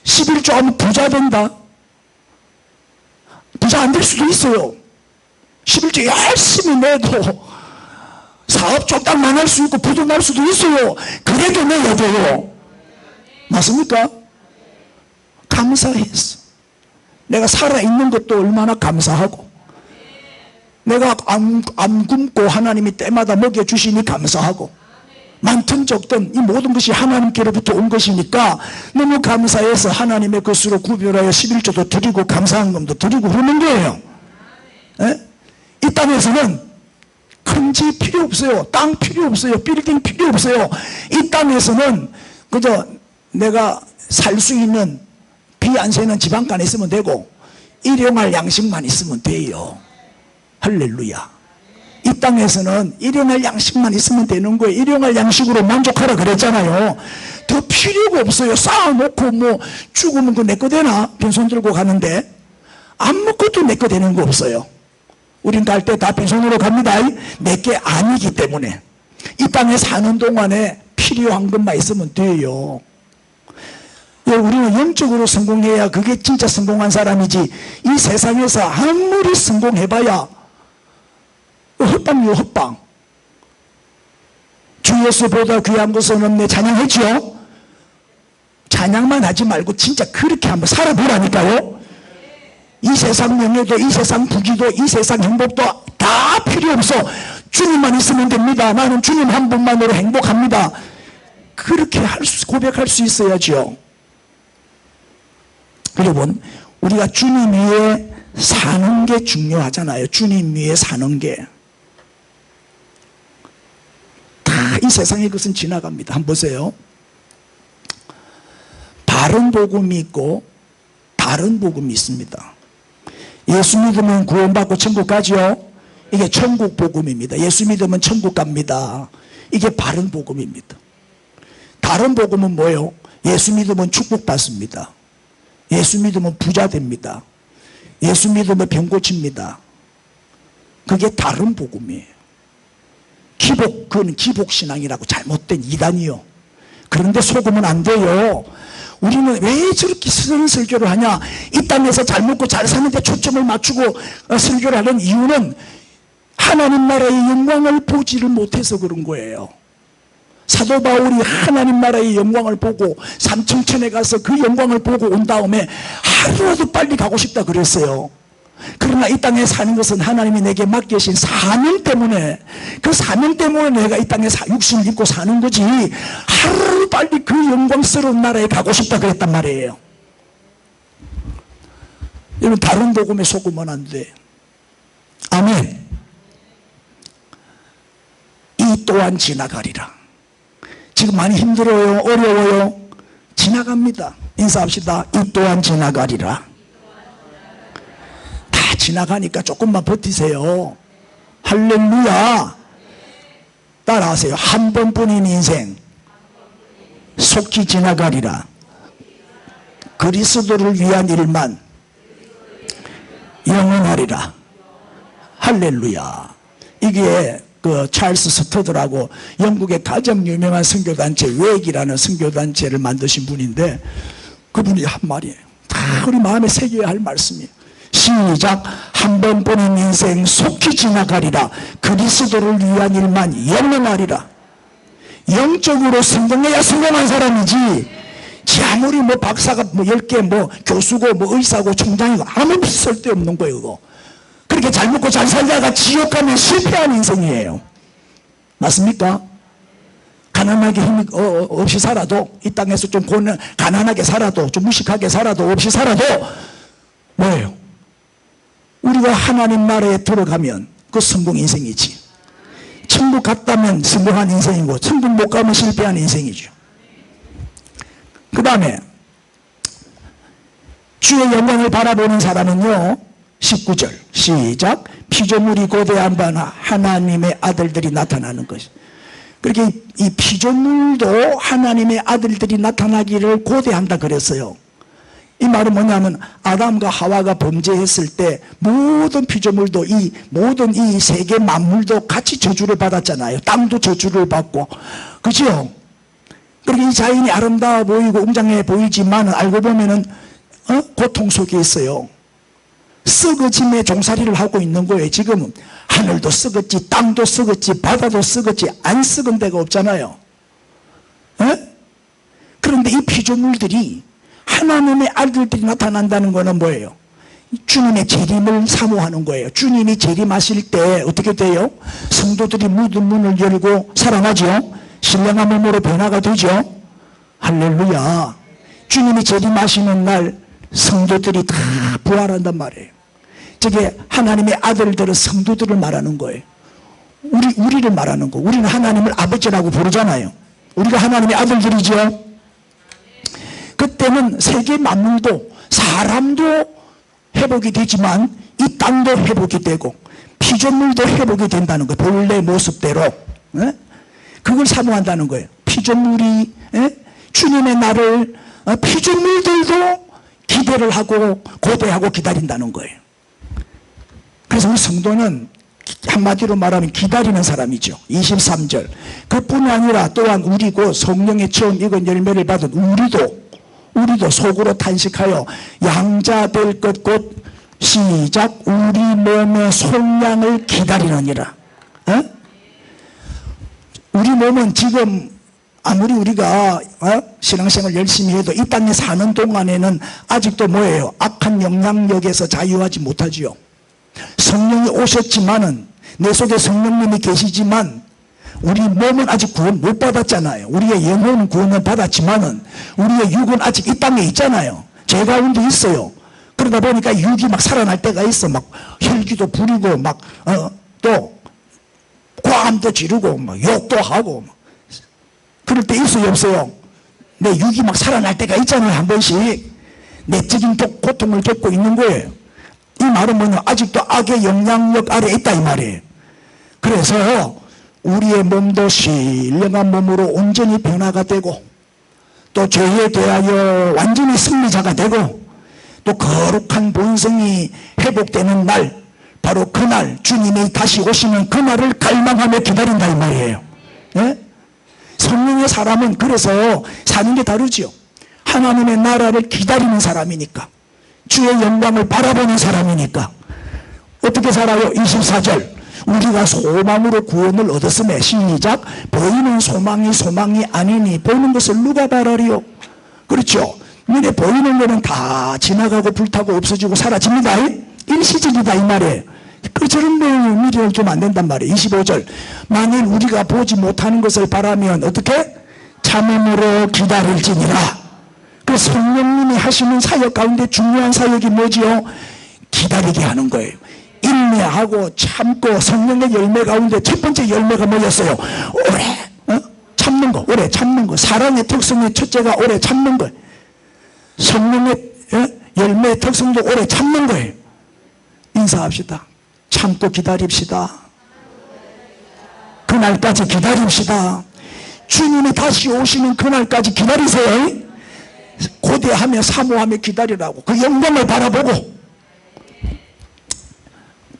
11조 하면 부자 된다. 부자 안 될 수도 있어요. 11조 열심히 내도 사업 쫓딱 망할 수 있고 부도 날 수도 있어요. 그래도 내야 돼요. 맞습니까? 감사해서 내가 살아있는 것도 얼마나 감사하고 내가 안 굶고 하나님이 때마다 먹여주시니 감사하고 많든 적든 이 모든 것이 하나님께로부터 온 것이니까 너무 감사해서 하나님의 것으로 구별하여 11조도 드리고 감사한금도 드리고 그러는 거예요. 에? 이 땅에서는 큰 집 필요 없어요. 땅 필요 없어요. 빌딩 필요 없어요. 이 땅에서는 그저 내가 살 수 있는 비 안 새는 지방간에 있으면 되고 일용할 양식만 있으면 돼요. 할렐루야. 이 땅에서는 일용할 양식만 있으면 되는 거예요. 일용할 양식으로 만족하라 그랬잖아요. 더 필요가 없어요. 쌓아놓고 뭐 죽으면 그 내 거 되나? 빈손 들고 가는데 아무것도 내 거 되는 거 없어요. 우린 갈 때 다 빈손으로 갑니다. 내 게 아니기 때문에 이 땅에 사는 동안에 필요한 것만 있으면 돼요. 우리는 영적으로 성공해야 그게 진짜 성공한 사람이지 이 세상에서 아무리 성공해봐야 헛방이요 헛방. 주 예수보다 귀한 것은 없네 찬양했죠? 찬양만 하지 말고 진짜 그렇게 한번 살아보라니까요. 이 세상 명예도 이 세상 부귀도 이 세상 행복도 다 필요 없어. 주님만 있으면 됩니다. 나는 주님 한 분만으로 행복합니다. 그렇게 고백할 수 있어야죠. 여러분 우리가 주님 위에 사는 게 중요하잖아요. 주님 위에 사는 게 다 이 세상의 것은 지나갑니다. 한번 보세요. 바른 복음이 있고 다른 복음이 있습니다. 예수 믿으면 구원받고 천국 가죠. 이게 천국 복음입니다. 예수 믿으면 천국 갑니다. 이게 바른 복음입니다. 다른 복음은 뭐예요? 예수 믿으면 축복받습니다. 예수 믿으면 부자 됩니다. 예수 믿으면 병 고칩니다. 그게 다른 복음이에요. 그건 기복신앙이라고 잘못된 이단이요. 그런데 속으면 안 돼요. 우리는 왜 저렇게 설교를 하냐? 이 땅에서 잘 먹고 잘 사는데 초점을 맞추고 설교를 하는 이유는 하나님 나라의 영광을 보지를 못해서 그런 거예요. 사도 바울이 하나님 나라의 영광을 보고 삼층천에 가서 그 영광을 보고 온 다음에 하루라도 빨리 가고 싶다 그랬어요. 그러나 이 땅에 사는 것은 하나님이 내게 맡기신 사명 때문에 그 사명 때문에 내가 이 땅에 육신을 입고 사는 거지 하루 빨리 그 영광스러운 나라에 가고 싶다 그랬단 말이에요. 여러분 다른 복음에 속으면 안 돼. 아멘. 이 또한 지나가리라. 지금 많이 힘들어요? 어려워요? 지나갑니다. 인사합시다. 이 또한 지나가리라. 다 지나가니까 조금만 버티세요. 할렐루야. 따라하세요. 한 번뿐인 인생 속히 지나가리라. 그리스도를 위한 일만 영원하리라. 할렐루야. 이게 그 찰스 스터드라고 영국의 가장 유명한 선교단체 웨익이라는 선교단체를 만드신 분인데 그분이 한 말이에요. 다 우리 마음에 새겨야 할 말씀이에요. 시작. 한 번뿐인 인생 속히 지나가리라. 그리스도를 위한 일만 영원하리라. 영적으로 성공해야 성공한 사람이지 지 아무리 뭐 박사가 뭐 10개 뭐 교수고 뭐 의사고 총장이고 아무 쓸데없는 거예요. 그거 그렇게 잘 먹고 잘 살다가 지옥 가면 실패한 인생이에요. 맞습니까? 가난하게 힘이 없이 살아도 이 땅에서 좀 가난하게 살아도 좀 무식하게 살아도 없이 살아도 뭐예요? 우리가 하나님 나라에 들어가면 그 성공 인생이지. 천국 갔다면 성공한 인생이고 천국 못 가면 실패한 인생이죠. 그 다음에 주의 영광을 바라보는 사람은요, 19절 시작. 피조물이 고대한 바나 하나님의 아들들이 나타나는 것이. 그렇게 이 피조물도 하나님의 아들들이 나타나기를 고대한다 그랬어요. 이 말은 뭐냐면 아담과 하와가 범죄했을 때 모든 피조물도 모든 이 세계 만물도 같이 저주를 받았잖아요. 땅도 저주를 받고, 그죠? 그렇게 이 자연이 아름다워 보이고 웅장해 보이지만 알고 보면은 고통 속에 있어요. 썩어짐의 종살이를 하고 있는 거예요. 지금은 하늘도 썩었지, 땅도 썩었지, 바다도 썩었지, 안 썩은 데가 없잖아요. 그런데 이 피조물들이 하나님의 아들들이 나타난다는 것은 뭐예요? 주님의 재림을 사모하는 거예요. 주님이 재림하실 때 어떻게 돼요? 성도들이 모든 문을 열고 살아나죠. 신령한 몸으로 변화가 되죠. 할렐루야. 주님이 재림하시는 날 성도들이 다 부활한단 말이에요. 저게 하나님의 아들들은 성도들을 말하는 거예요. 우리를 말하는 거. 우리는 하나님을 아버지라고 부르잖아요. 우리가 하나님의 아들들이죠. 그때는 세계 만물도 사람도 회복이 되지만 이 땅도 회복이 되고 피조물도 회복이 된다는 거예요. 본래 모습대로. 그걸 사모한다는 거예요. 피조물이 주님의 날을 피조물들도 기대를 하고 고대하고 기다린다는 거예요. 그래서 우리 성도는 한마디로 말하면 기다리는 사람이죠. 23절. 그뿐 아니라 또한 우리고 성령의 처음 익은 열매를 받은 우리도 속으로 탄식하여 양자 될 것 곧 시작. 우리 몸의 속량을 기다리느니라. 우리 몸은 지금 아무리 우리가 신앙생활 열심히 해도 이 땅에 사는 동안에는 아직도 뭐예요? 악한 영향력에서 자유하지 못하지요. 성령이 오셨지만은 내 속에 성령님이 계시지만 우리 몸은 아직 구원 못 받았잖아요. 우리의 영혼은 구원을 받았지만은 우리의 육은 아직 이 땅에 있잖아요. 죄 가운데 있어요. 그러다 보니까 육이 막 살아날 때가 있어. 막 혈기도 부리고 막 또 고함도 지르고 막 욕도 하고 막. 그럴 때 있어요, 없어요? 내 육이 막 살아날 때가 있잖아요. 한 번씩 내적인 고통을 겪고 있는 거예요. 이 말은 뭐냐? 아직도 악의 영향력 아래에 있다 이 말이에요. 그래서 우리의 몸도 신령한 몸으로 온전히 변화가 되고 또 죄에 대하여 완전히 승리자가 되고 또 거룩한 본성이 회복되는 날, 바로 그날 주님이 다시 오시는 그날을 갈망하며 기다린다 이 말이에요. 성령의 사람은 그래서 사는 게 다르죠. 하나님의 나라를 기다리는 사람이니까, 주의 영광을 바라보는 사람이니까. 어떻게 살아요? 24절. 우리가 소망으로 구원을 얻었음에 시작. 보이는 소망이 아니니 보이는 것을 누가 바라리요? 그렇죠. 눈에 보이는 거는 다 지나가고 불타고 없어지고 사라집니다. 일시적이다 이 말이에요. 저런 내용을 미련을 좀 안 된단 말이에요. 25절. 만일 우리가 보지 못하는 것을 바라면 어떻게? 참음으로 기다릴지니라. 그 성령님이 하시는 사역 가운데 중요한 사역이 뭐지요? 기다리게 하는 거예요. 인내하고 참고 성령의 열매 가운데 첫 번째 열매가 뭐였어요? 오래 참는 거, 오래 참는 거. 사랑의 특성의 첫째가 오래 참는 거예요. 성령의 열매의 특성도 오래 참는 거예요. 인사합시다. 참고 기다립시다. 그날까지 기다립시다. 주님이 다시 오시는 그날까지 기다리세요. 고대하며 사모하며 기다리라고. 그 영광을 바라보고.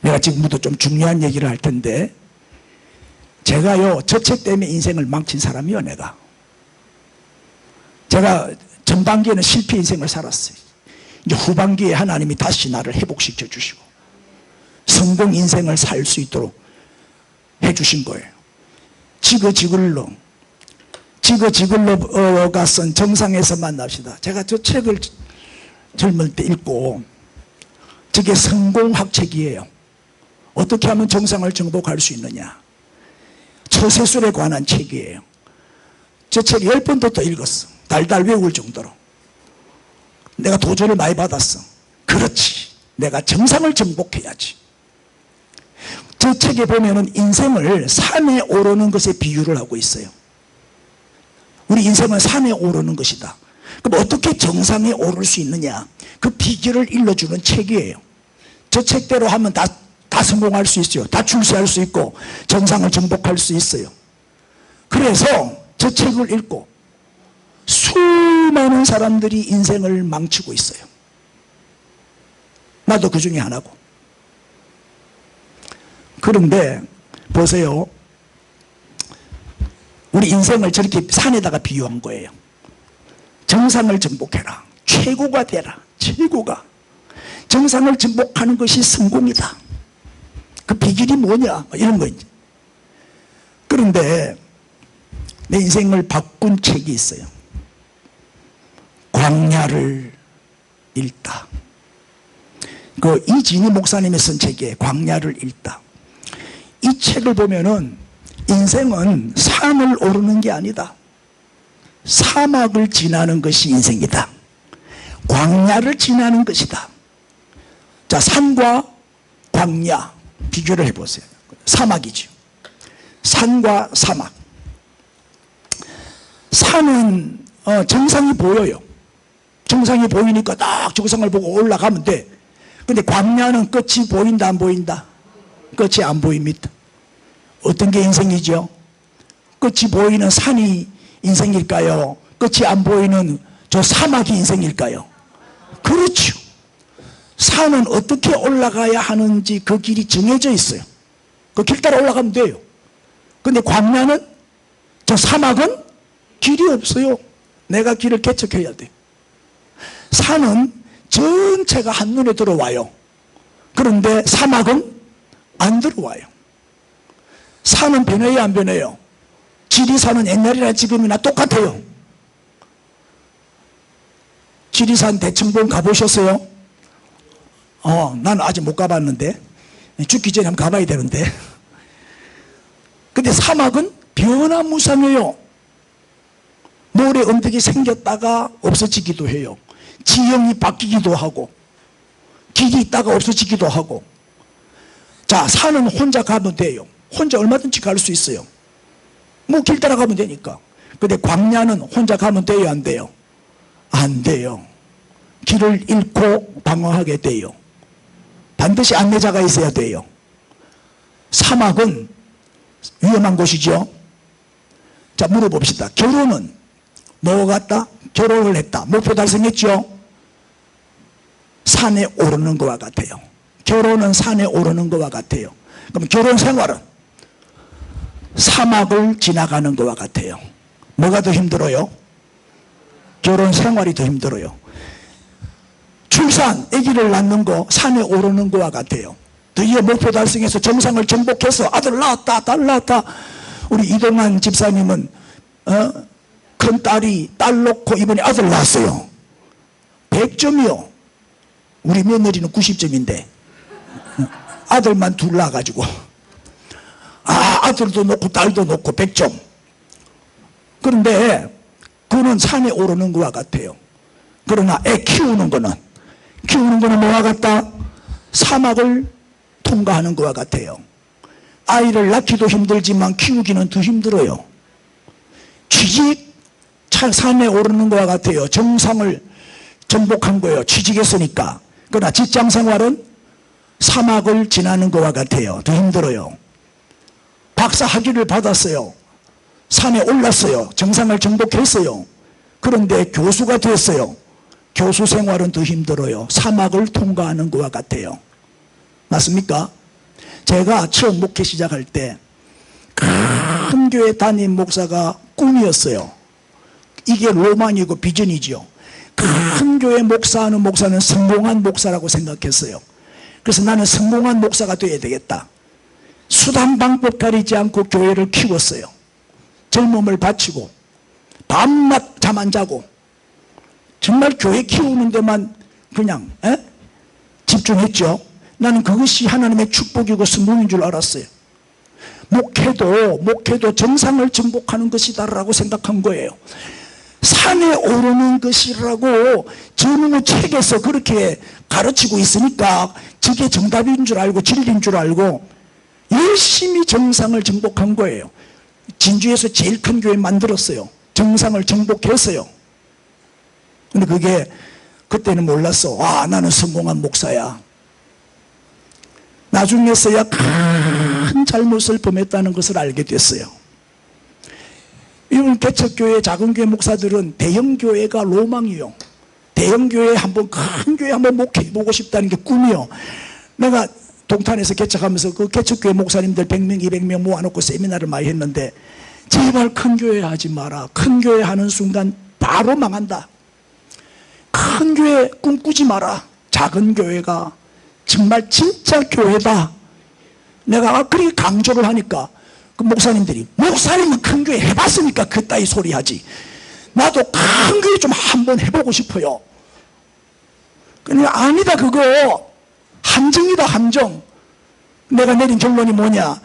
내가 지금부터 좀 중요한 얘기를 할 텐데, 제가요 저 책 때문에 인생을 망친 사람이요. 제가 전반기에는 실패 인생을 살았어요. 이제 후반기에 하나님이 다시 나를 회복시켜 주시고 성공 인생을 살 수 있도록 해주신 거예요. 지그지글로가 쓴 정상에서 만납시다. 제가 저 책을 젊을 때 읽고, 저게 성공학 책이에요. 어떻게 하면 정상을 정복할 수 있느냐. 처세술에 관한 책이에요. 저 책 10번도 더 읽었어. 달달 외울 정도로. 내가 도전을 많이 받았어. 그렇지, 내가 정상을 정복해야지. 저 책에 보면은 인생을 산에 오르는 것에 비유를 하고 있어요. 우리 인생은 산에 오르는 것이다. 그럼 어떻게 정상에 오를 수 있느냐, 그 비결을 일러주는 책이에요. 저 책대로 하면 다 성공할 수 있어요. 다 출세할 수 있고 정상을 정복할 수 있어요. 그래서 저 책을 읽고 수많은 사람들이 인생을 망치고 있어요. 나도 그 중에 하나고. 그런데 보세요, 우리 인생을 저렇게 산에다가 비유한 거예요. 정상을 정복해라, 최고가 되라. 최고가, 정상을 정복하는 것이 성공이다. 그 비결이 뭐냐, 이런 거. 그런데 내 인생을 바꾼 책이 있어요. 광야를 읽다. 그 이진희 목사님이 쓴 책이에요. 광야를 읽다. 이 책을 보면은 인생은 산을 오르는 게 아니다. 사막을 지나는 것이 인생이다. 광야를 지나는 것이다. 자, 산과 광야 비교를 해보세요. 사막이죠. 산과 사막. 산은 정상이 보여요. 정상이 보이니까 딱 정상을 보고 올라가면 돼. 근데 광야는 끝이 보인다 안 보인다? 끝이 안 보입니다. 어떤 게 인생이죠? 끝이 보이는 산이 인생일까요? 끝이 안 보이는 저 사막이 인생일까요? 그렇죠. 산은 어떻게 올라가야 하는지 그 길이 정해져 있어요. 그 길 따라 올라가면 돼요. 근데 광야는, 저 사막은 길이 없어요. 내가 길을 개척해야 돼. 산은 전체가 한눈에 들어와요. 그런데 사막은 안 들어와요. 산은 변해요, 안 변해요? 지리산은 옛날이나 지금이나 똑같아요. 지리산 대청봉 가보셨어요? 난 아직 못 가봤는데, 죽기 전에 한번 가봐야 되는데. 근데 사막은 변화무쌍해요. 모래 언덕이 생겼다가 없어지기도 해요. 지형이 바뀌기도 하고, 길이 있다가 없어지기도 하고. 자, 산은 혼자 가면 돼요. 혼자 얼마든지 갈 수 있어요. 뭐 길 따라가면 되니까. 근데 광야는 혼자 가면 돼요, 안 돼요? 안 돼요. 길을 잃고 방황하게 돼요. 반드시 안내자가 있어야 돼요. 사막은 위험한 곳이죠. 자, 물어봅시다. 결혼은 뭐 같다? 결혼을 했다. 목표 달성했죠? 산에 오르는 것과 같아요. 결혼은 산에 오르는 것과 같아요. 그럼 결혼 생활은 사막을 지나가는 것과 같아요. 뭐가 더 힘들어요? 결혼 생활이 더 힘들어요. 출산, 아기를 낳는 거 산에 오르는 것과 같아요. 드디어 목표 달성해서 정상을 정복해서 아들 낳았다, 딸 낳았다. 우리 이동환 집사님은 큰 딸이 딸 놓고 이번에 아들 낳았어요. 100점이요. 우리 며느리는 90점인데 아들만 둘 낳아가지고, 아들도 놓고 딸도 놓고 100점. 그런데 그거는 산에 오르는 것과 같아요. 그러나 애 키우는 거는 뭐와 같다? 사막을 통과하는 것과 같아요. 아이를 낳기도 힘들지만 키우기는 더 힘들어요. 취직, 산에 오르는 것과 같아요. 정상을 정복한 거예요. 취직했으니까. 그러나 직장 생활은 사막을 지나는 것과 같아요. 더 힘들어요. 박사 학위를 받았어요. 산에 올랐어요. 정상을 정복했어요. 그런데 교수가 됐어요. 교수 생활은 더 힘들어요. 사막을 통과하는 것과 같아요. 맞습니까? 제가 처음 목회 시작할 때 큰 교회 담임 목사가 꿈이었어요. 이게 로망이고 비전이죠. 큰 교회 목사하는 목사는 성공한 목사라고 생각했어요. 그래서 나는 성공한 목사가 되어야 되겠다. 수단 방법 가리지 않고 교회를 키웠어요. 젊음을 바치고 밤낮 잠 안 자고 정말 교회 키우는 데만 그냥 집중했죠. 나는 그것이 하나님의 축복이고 성공인 줄 알았어요. 목회도 정상을 정복하는 것이다라고 생각한 거예요. 산에 오르는 것이라고 전무 책에서 그렇게 가르치고 있으니까 저게 정답인 줄 알고 진리인 줄 알고 열심히 정상을 정복한 거예요. 진주에서 제일 큰 교회 만들었어요. 정상을 정복했어요. 근데 그게 그때는 몰랐어. 아, 나는 성공한 목사야. 나중에서야 큰 잘못을 범했다는 것을 알게 됐어요. 이런 개척교회, 작은 교회 목사들은 대형교회가 로망이요. 대형교회 한번, 큰 교회 한번 목회해보고 싶다는 게 꿈이요. 내가 동탄에서 개척하면서 그 개척교회 목사님들 100명, 200명 모아놓고 세미나를 많이 했는데, 제발 큰 교회 하지 마라. 큰 교회 하는 순간 바로 망한다. 큰 교회 꿈꾸지 마라. 작은 교회가 정말 진짜 교회다. 내가 그렇게 강조를 하니까 그 목사님들이, 목사님은 큰 교회 해봤으니까 그따위 소리 하지. 나도 큰 교회 좀 한번 해보고 싶어요. 그냥 아니다, 그거 함정이다, 함정. 내가 내린 결론이 뭐냐?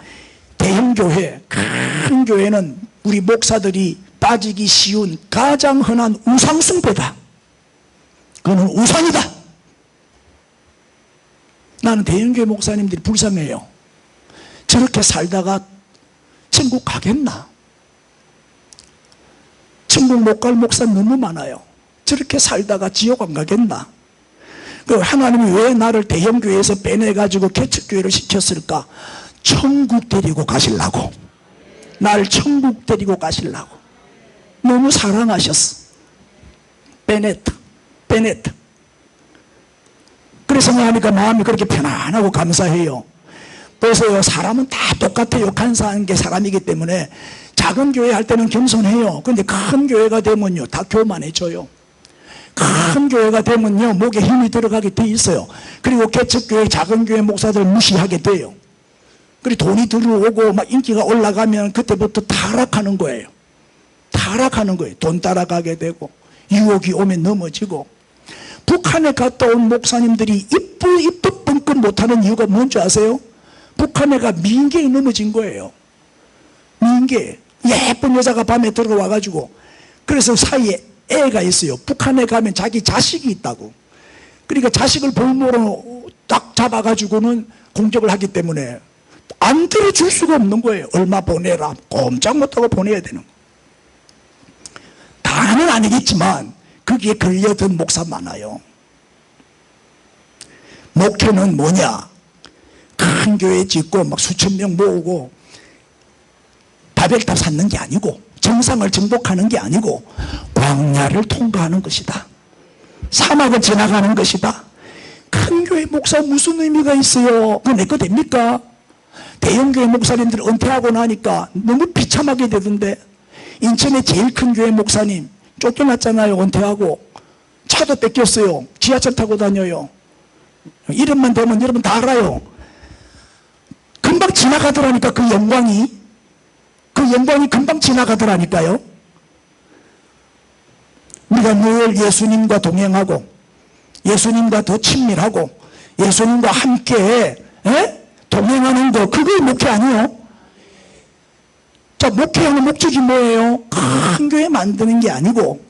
대형 교회, 큰 교회는 우리 목사들이 빠지기 쉬운 가장 흔한 우상숭배다. 그거는 우상이다. 나는 대형교회 목사님들이 불쌍해요. 저렇게 살다가 천국 가겠나? 천국 못 갈 목사 너무 많아요. 저렇게 살다가 지옥 안 가겠나? 그 하나님이 왜 나를 대형교회에서 빼내가지고 개척교회를 시켰을까? 천국 데리고 가시려고. 날 천국 데리고 가시려고. 너무 사랑하셨어. 빼냈다. 그래서 하니까 마음이 그렇게 편안하고 감사해요. 보세요, 사람은 다 똑같아요. 간사한 게 사람이기 때문에. 작은 교회 할 때는 겸손해요. 근데 큰 교회가 되면요, 다 교만해져요. 큰 교회가 되면요, 목에 힘이 들어가게 돼 있어요. 그리고 개척교회, 작은 교회 목사들 무시하게 돼요. 그리고 돈이 들어오고 막 인기가 올라가면 그때부터 타락하는 거예요. 돈 따라가게 되고, 유혹이 오면 넘어지고. 북한에 갔다 온 목사님들이 입도 뻥끗 못하는 이유가 뭔지 아세요? 북한에 가 민계에 넘어진 거예요. 민계. 예쁜 여자가 밤에 들어와가지고, 그래서 사이에 애가 있어요. 북한에 가면 자기 자식이 있다고. 그러니까 자식을 볼모로 딱 잡아가지고는 공격을 하기 때문에 안 들어줄 수가 없는 거예요. 얼마 보내라. 꼼짝 못하고 보내야 되는 거. 다는 아니겠지만 거기에 걸려든 목사 많아요. 목회는 뭐냐? 큰 교회 짓고 막 수천 명 모으고 바벨탑 쌓는 게 아니고, 정상을 정복하는 게 아니고, 광야를 통과하는 것이다. 사막을 지나가는 것이다. 큰 교회 목사 무슨 의미가 있어요? 그거 내 거 됩니까? 대형 교회 목사님들 은퇴하고 나니까 너무 비참하게 되던데, 인천의 제일 큰 교회 목사님 쫓겨났잖아요. 은퇴하고. 차도 뺏겼어요. 지하철 타고 다녀요. 이름만 대면 여러분 다 알아요. 금방 지나가더라니까. 그 영광이 금방 지나가더라니까요. 우리가 늘 예수님과 동행하고, 예수님과 더 친밀하고, 예수님과 함께 동행하는 거, 그게 목회 아니에요? 자, 목회하는 목적이 뭐예요? 큰 교회 만드는 게 아니고,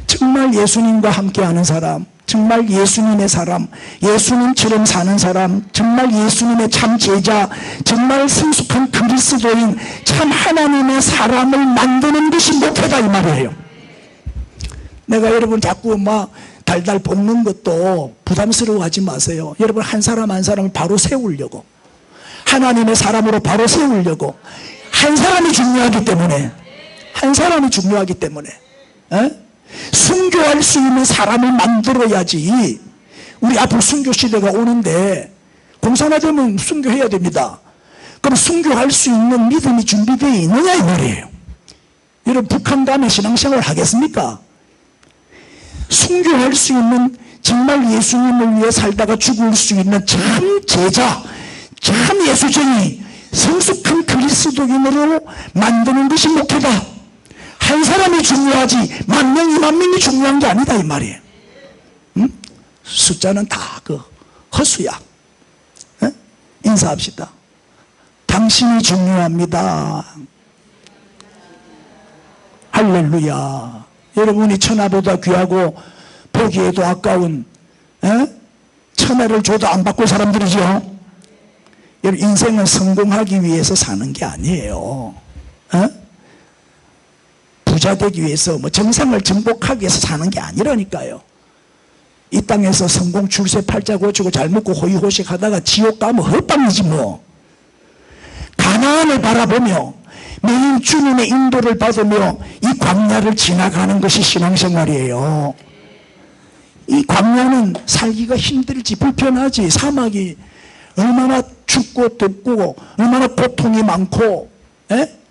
정말 예수님과 함께하는 사람, 정말 예수님의 사람, 예수님처럼 사는 사람, 정말 예수님의 참 제자, 정말 성숙한 그리스도인, 참 하나님의 사람을 만드는 것이 목회다, 이 말이에요. 내가 여러분 자꾸 막 달달 볶는 것도 부담스러워하지 마세요. 여러분 한 사람 한 사람을 바로 세우려고, 하나님의 사람으로 바로 세우려고. 한 사람이 중요하기 때문에 순교할 수 있는 사람을 만들어야지. 우리 앞으로 순교 시대가 오는데 공산화 되면 순교해야 됩니다. 그럼 순교할 수 있는 믿음이 준비되어 있느냐, 이 말이에요. 여러분 북한 가면 신앙생활 하겠습니까? 순교할 수 있는, 정말 예수님을 위해 살다가 죽을 수 있는 참 제자, 참 예수쟁이, 성숙한 그리스도인으로 만드는 것이 목회다. 한 사람이 중요하지 만 명이 중요한 게 아니다, 이 말이에요. 숫자는 다 그 허수야. 인사합시다. 당신이 중요합니다. 할렐루야. 여러분이 천하보다 귀하고 보기에도 아까운 천하를 줘도 안 바꿀 사람들이죠. 여러분 인생은 성공하기 위해서 사는 게 아니에요. 부자 되기 위해서 뭐 정상을 정복하기 위해서 사는 게 아니라니까요. 이 땅에서 성공 출세 팔자 고치고 잘 먹고 호의호식 하다가 지옥 가면 헛방이지 뭐. 가나안을 바라보며 매일 주님의 인도를 받으며 이 광야를 지나가는 것이 신앙생활이에요. 이 광야는 살기가 힘들지 불편하지. 사막이 얼마나 춥고 덥고 얼마나 고통이 많고, 에?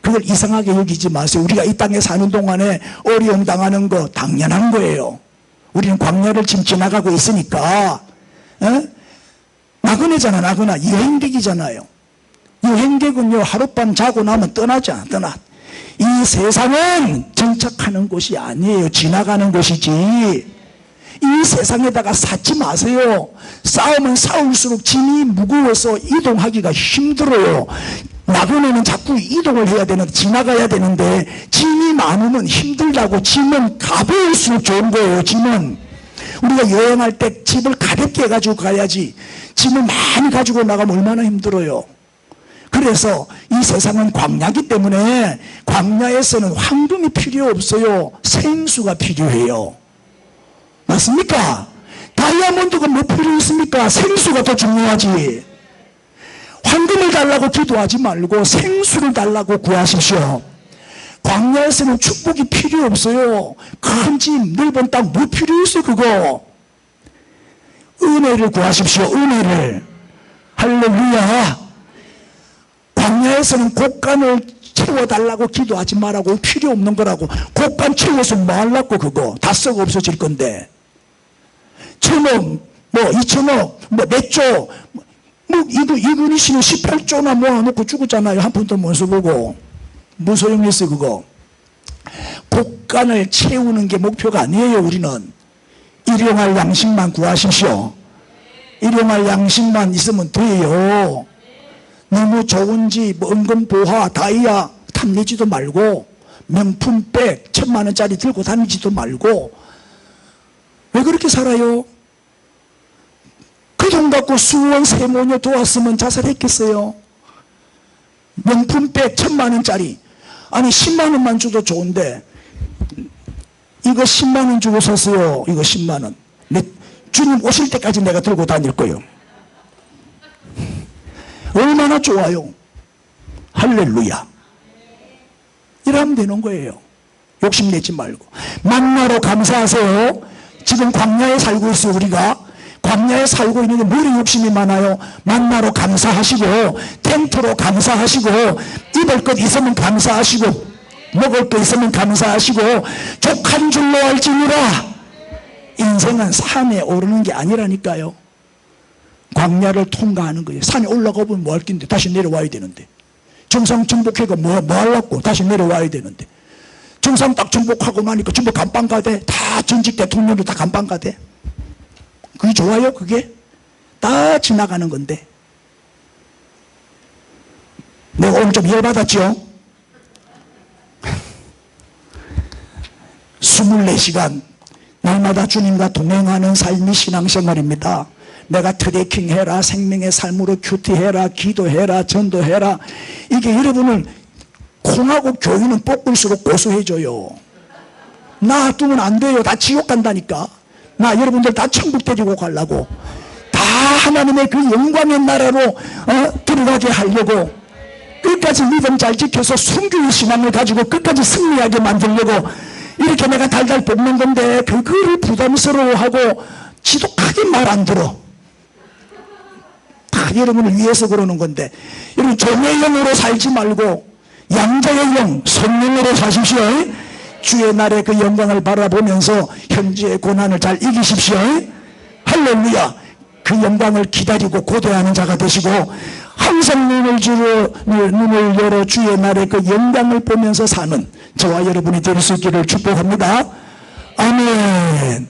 그걸 이상하게 여기지 마세요. 우리가 이 땅에 사는 동안에 어려움 당하는 거 당연한 거예요. 우리는 광야를 지금 지나가고 있으니까. 에? 나그네잖아. 나그네. 여행객이잖아요. 여행객은요 하룻밤 자고 나면 떠나잖아. 떠나. 이 세상은 정착하는 곳이 아니에요. 지나가는 곳이지. 이 세상에다가 쌓지 마세요. 쌓으면 쌓을수록 짐이 무거워서 이동하기가 힘들어요. 나그네는 자꾸 이동을 해야 되는데, 지나가야 되는데 짐이 많으면 힘들다고. 짐은 가벼울수록 좋은 거예요. 짐은 우리가 여행할 때 짐을 가볍게 해가지고 가야지, 짐을 많이 가지고 나가면 얼마나 힘들어요. 그래서 이 세상은 광야기 때문에 광야에서는 황금이 필요 없어요. 생수가 필요해요. 맞습니까? 다이아몬드가 뭐 필요 있습니까? 생수가 더 중요하지. 황금을 달라고 기도하지 말고 생수를 달라고 구하십시오. 광야에서는 축복이 필요 없어요. 큰 집, 넓은 땅 뭐 필요 있어요 그거. 은혜를 구하십시오. 은혜를. 할렐루야. 광야에서는 곳간을 채워달라고 기도하지 말라고. 필요 없는 거라고. 곳간 채워서 뭐 하려고 그거. 다 썩어 없어질 건데. 1,000억, 뭐 2,000억, 뭐 몇 조, 뭐 이분이 씨는 18조나 모아놓고 죽었잖아요. 한 푼도 못 써보고. 뭐 소용있어 그거. 곳간을 채우는 게 목표가 아니에요. 우리는 일용할 양식만 구하십시오. 일용할 양식만 있으면 돼요. 너무 좋은 집, 뭐 은금보화, 다이아 탐내지도 말고, 명품백 1,000만 원짜리 들고 다니지도 말고. 왜 그렇게 살아요? 그 돈 갖고 수원 세모녀 도왔으면 자살했겠어요? 명품백 1,000만 원짜리. 아니 10만 원만 줘도 좋은데 이거 10만 원 주고 샀어요. 이거 10만 원. 주님 오실 때까지 내가 들고 다닐 거예요. 얼마나 좋아요. 할렐루야. 이러면 되는 거예요. 욕심내지 말고. 만나로 감사하세요. 지금 광야에 살고 있어요. 우리가 광야에 살고 있는데 머리 욕심이 많아요. 만나로 감사하시고, 텐트로 감사하시고, 입을 것 있으면 감사하시고, 먹을 것 있으면 감사하시고, 족한 줄로 알지니라. 인생은 산에 오르는 게 아니라니까요. 광야를 통과하는 거예요. 산에 올라가 보면 뭐 할 낀데 다시 내려와야 되는데, 정상 정복해가 뭐 하려고 다시 내려와야 되는데, 정상 딱 정복하고 나니까 전부 감방가대. 다 전직 대통령도 다 감방가대. 그게 좋아요? 그게? 다 지나가는 건데. 내가 오늘 좀 열받았죠? 24시간 날마다 주님과 동행하는 삶이 신앙생활입니다. 내가 트레킹 해라, 생명의 삶으로 큐티해라, 기도해라, 전도해라. 이게 여러분을 콩하고 교회는 볶을수록 고소해져요. 놔두면 안 돼요. 다 지옥 간다니까. 나 여러분들 다 천국 데리고 가려고. 다 하나님의 그 영광의 나라로 들어가게 하려고. 끝까지 믿음 잘 지켜서 순교의 신앙을 가지고 끝까지 승리하게 만들려고 이렇게 내가 달달 볶는 건데, 그거를 부담스러워하고 지독하게 말 안 들어. 다 여러분을 위해서 그러는 건데, 여러분 종의 영으로 살지 말고 양자의 영, 성령으로 사십시오. 주의 날에 그 영광을 바라보면서 현재의 고난을 잘 이기십시오. 할렐루야. 그 영광을 기다리고 고대하는 자가 되시고, 항상 눈을 열어 주의 날에 그 영광을 보면서 사는 저와 여러분이 될 수 있기를 축복합니다. 아멘.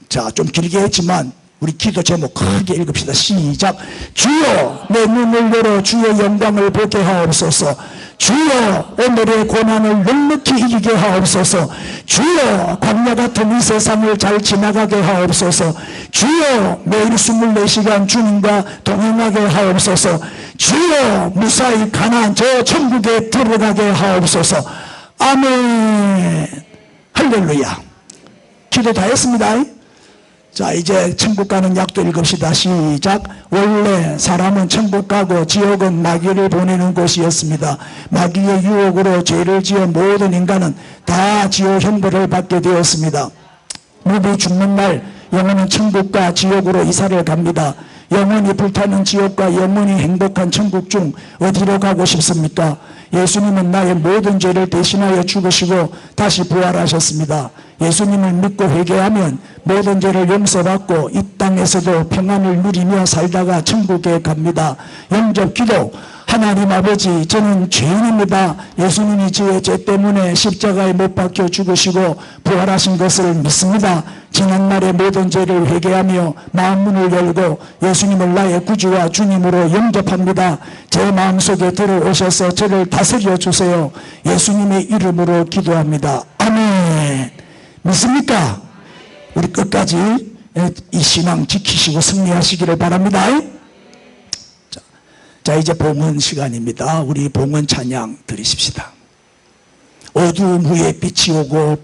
자, 좀 길게 했지만 우리 기도 제목 크게 읽읍시다. 시작. 주여 내 눈을 열어 주의 영광을 보게 하옵소서. 주여 오늘의 고난을 넉넉히 이기게 하옵소서. 주여 광야 같은 이 세상을 잘 지나가게 하옵소서. 주여 매일 24시간 주님과 동행하게 하옵소서. 주여 무사히 가나안 저 천국에 들어가게 하옵소서. 아멘. 할렐루야. 기도 다 했습니다. 자, 이제 천국 가는 약도 읽읍시다. 시작. 원래 사람은 천국 가고 지옥은 마귀를 보내는 곳이었습니다. 마귀의 유혹으로 죄를 지어 모든 인간은 다 지옥 형벌을 받게 되었습니다. 몸이 죽는 날 영혼은 천국과 지옥으로 이사를 갑니다. 영원히 불타는 지옥과 영원히 행복한 천국 중 어디로 가고 싶습니까? 예수님은 나의 모든 죄를 대신하여 죽으시고 다시 부활하셨습니다. 예수님을 믿고 회개하면 모든 죄를 용서받고 이 땅에서도 평안을 누리며 살다가 천국에 갑니다. 영접 기도. 하나님 아버지, 저는 죄인입니다. 예수님이 저의 죄 때문에 십자가에 못 박혀 죽으시고 부활하신 것을 믿습니다. 지난날의 모든 죄를 회개하며 마음문을 열고 예수님을 나의 구주와 주님으로 영접합니다. 제 마음속에 들어오셔서 저를 다스려 주세요. 예수님의 이름으로 기도합니다. 아멘. 믿습니까? 우리 끝까지 이 신앙 지키시고 승리하시기를 바랍니다. 자, 이제 봉헌 시간입니다. 우리 봉헌 찬양 드리십시다. 어두움 후에 빛이 오고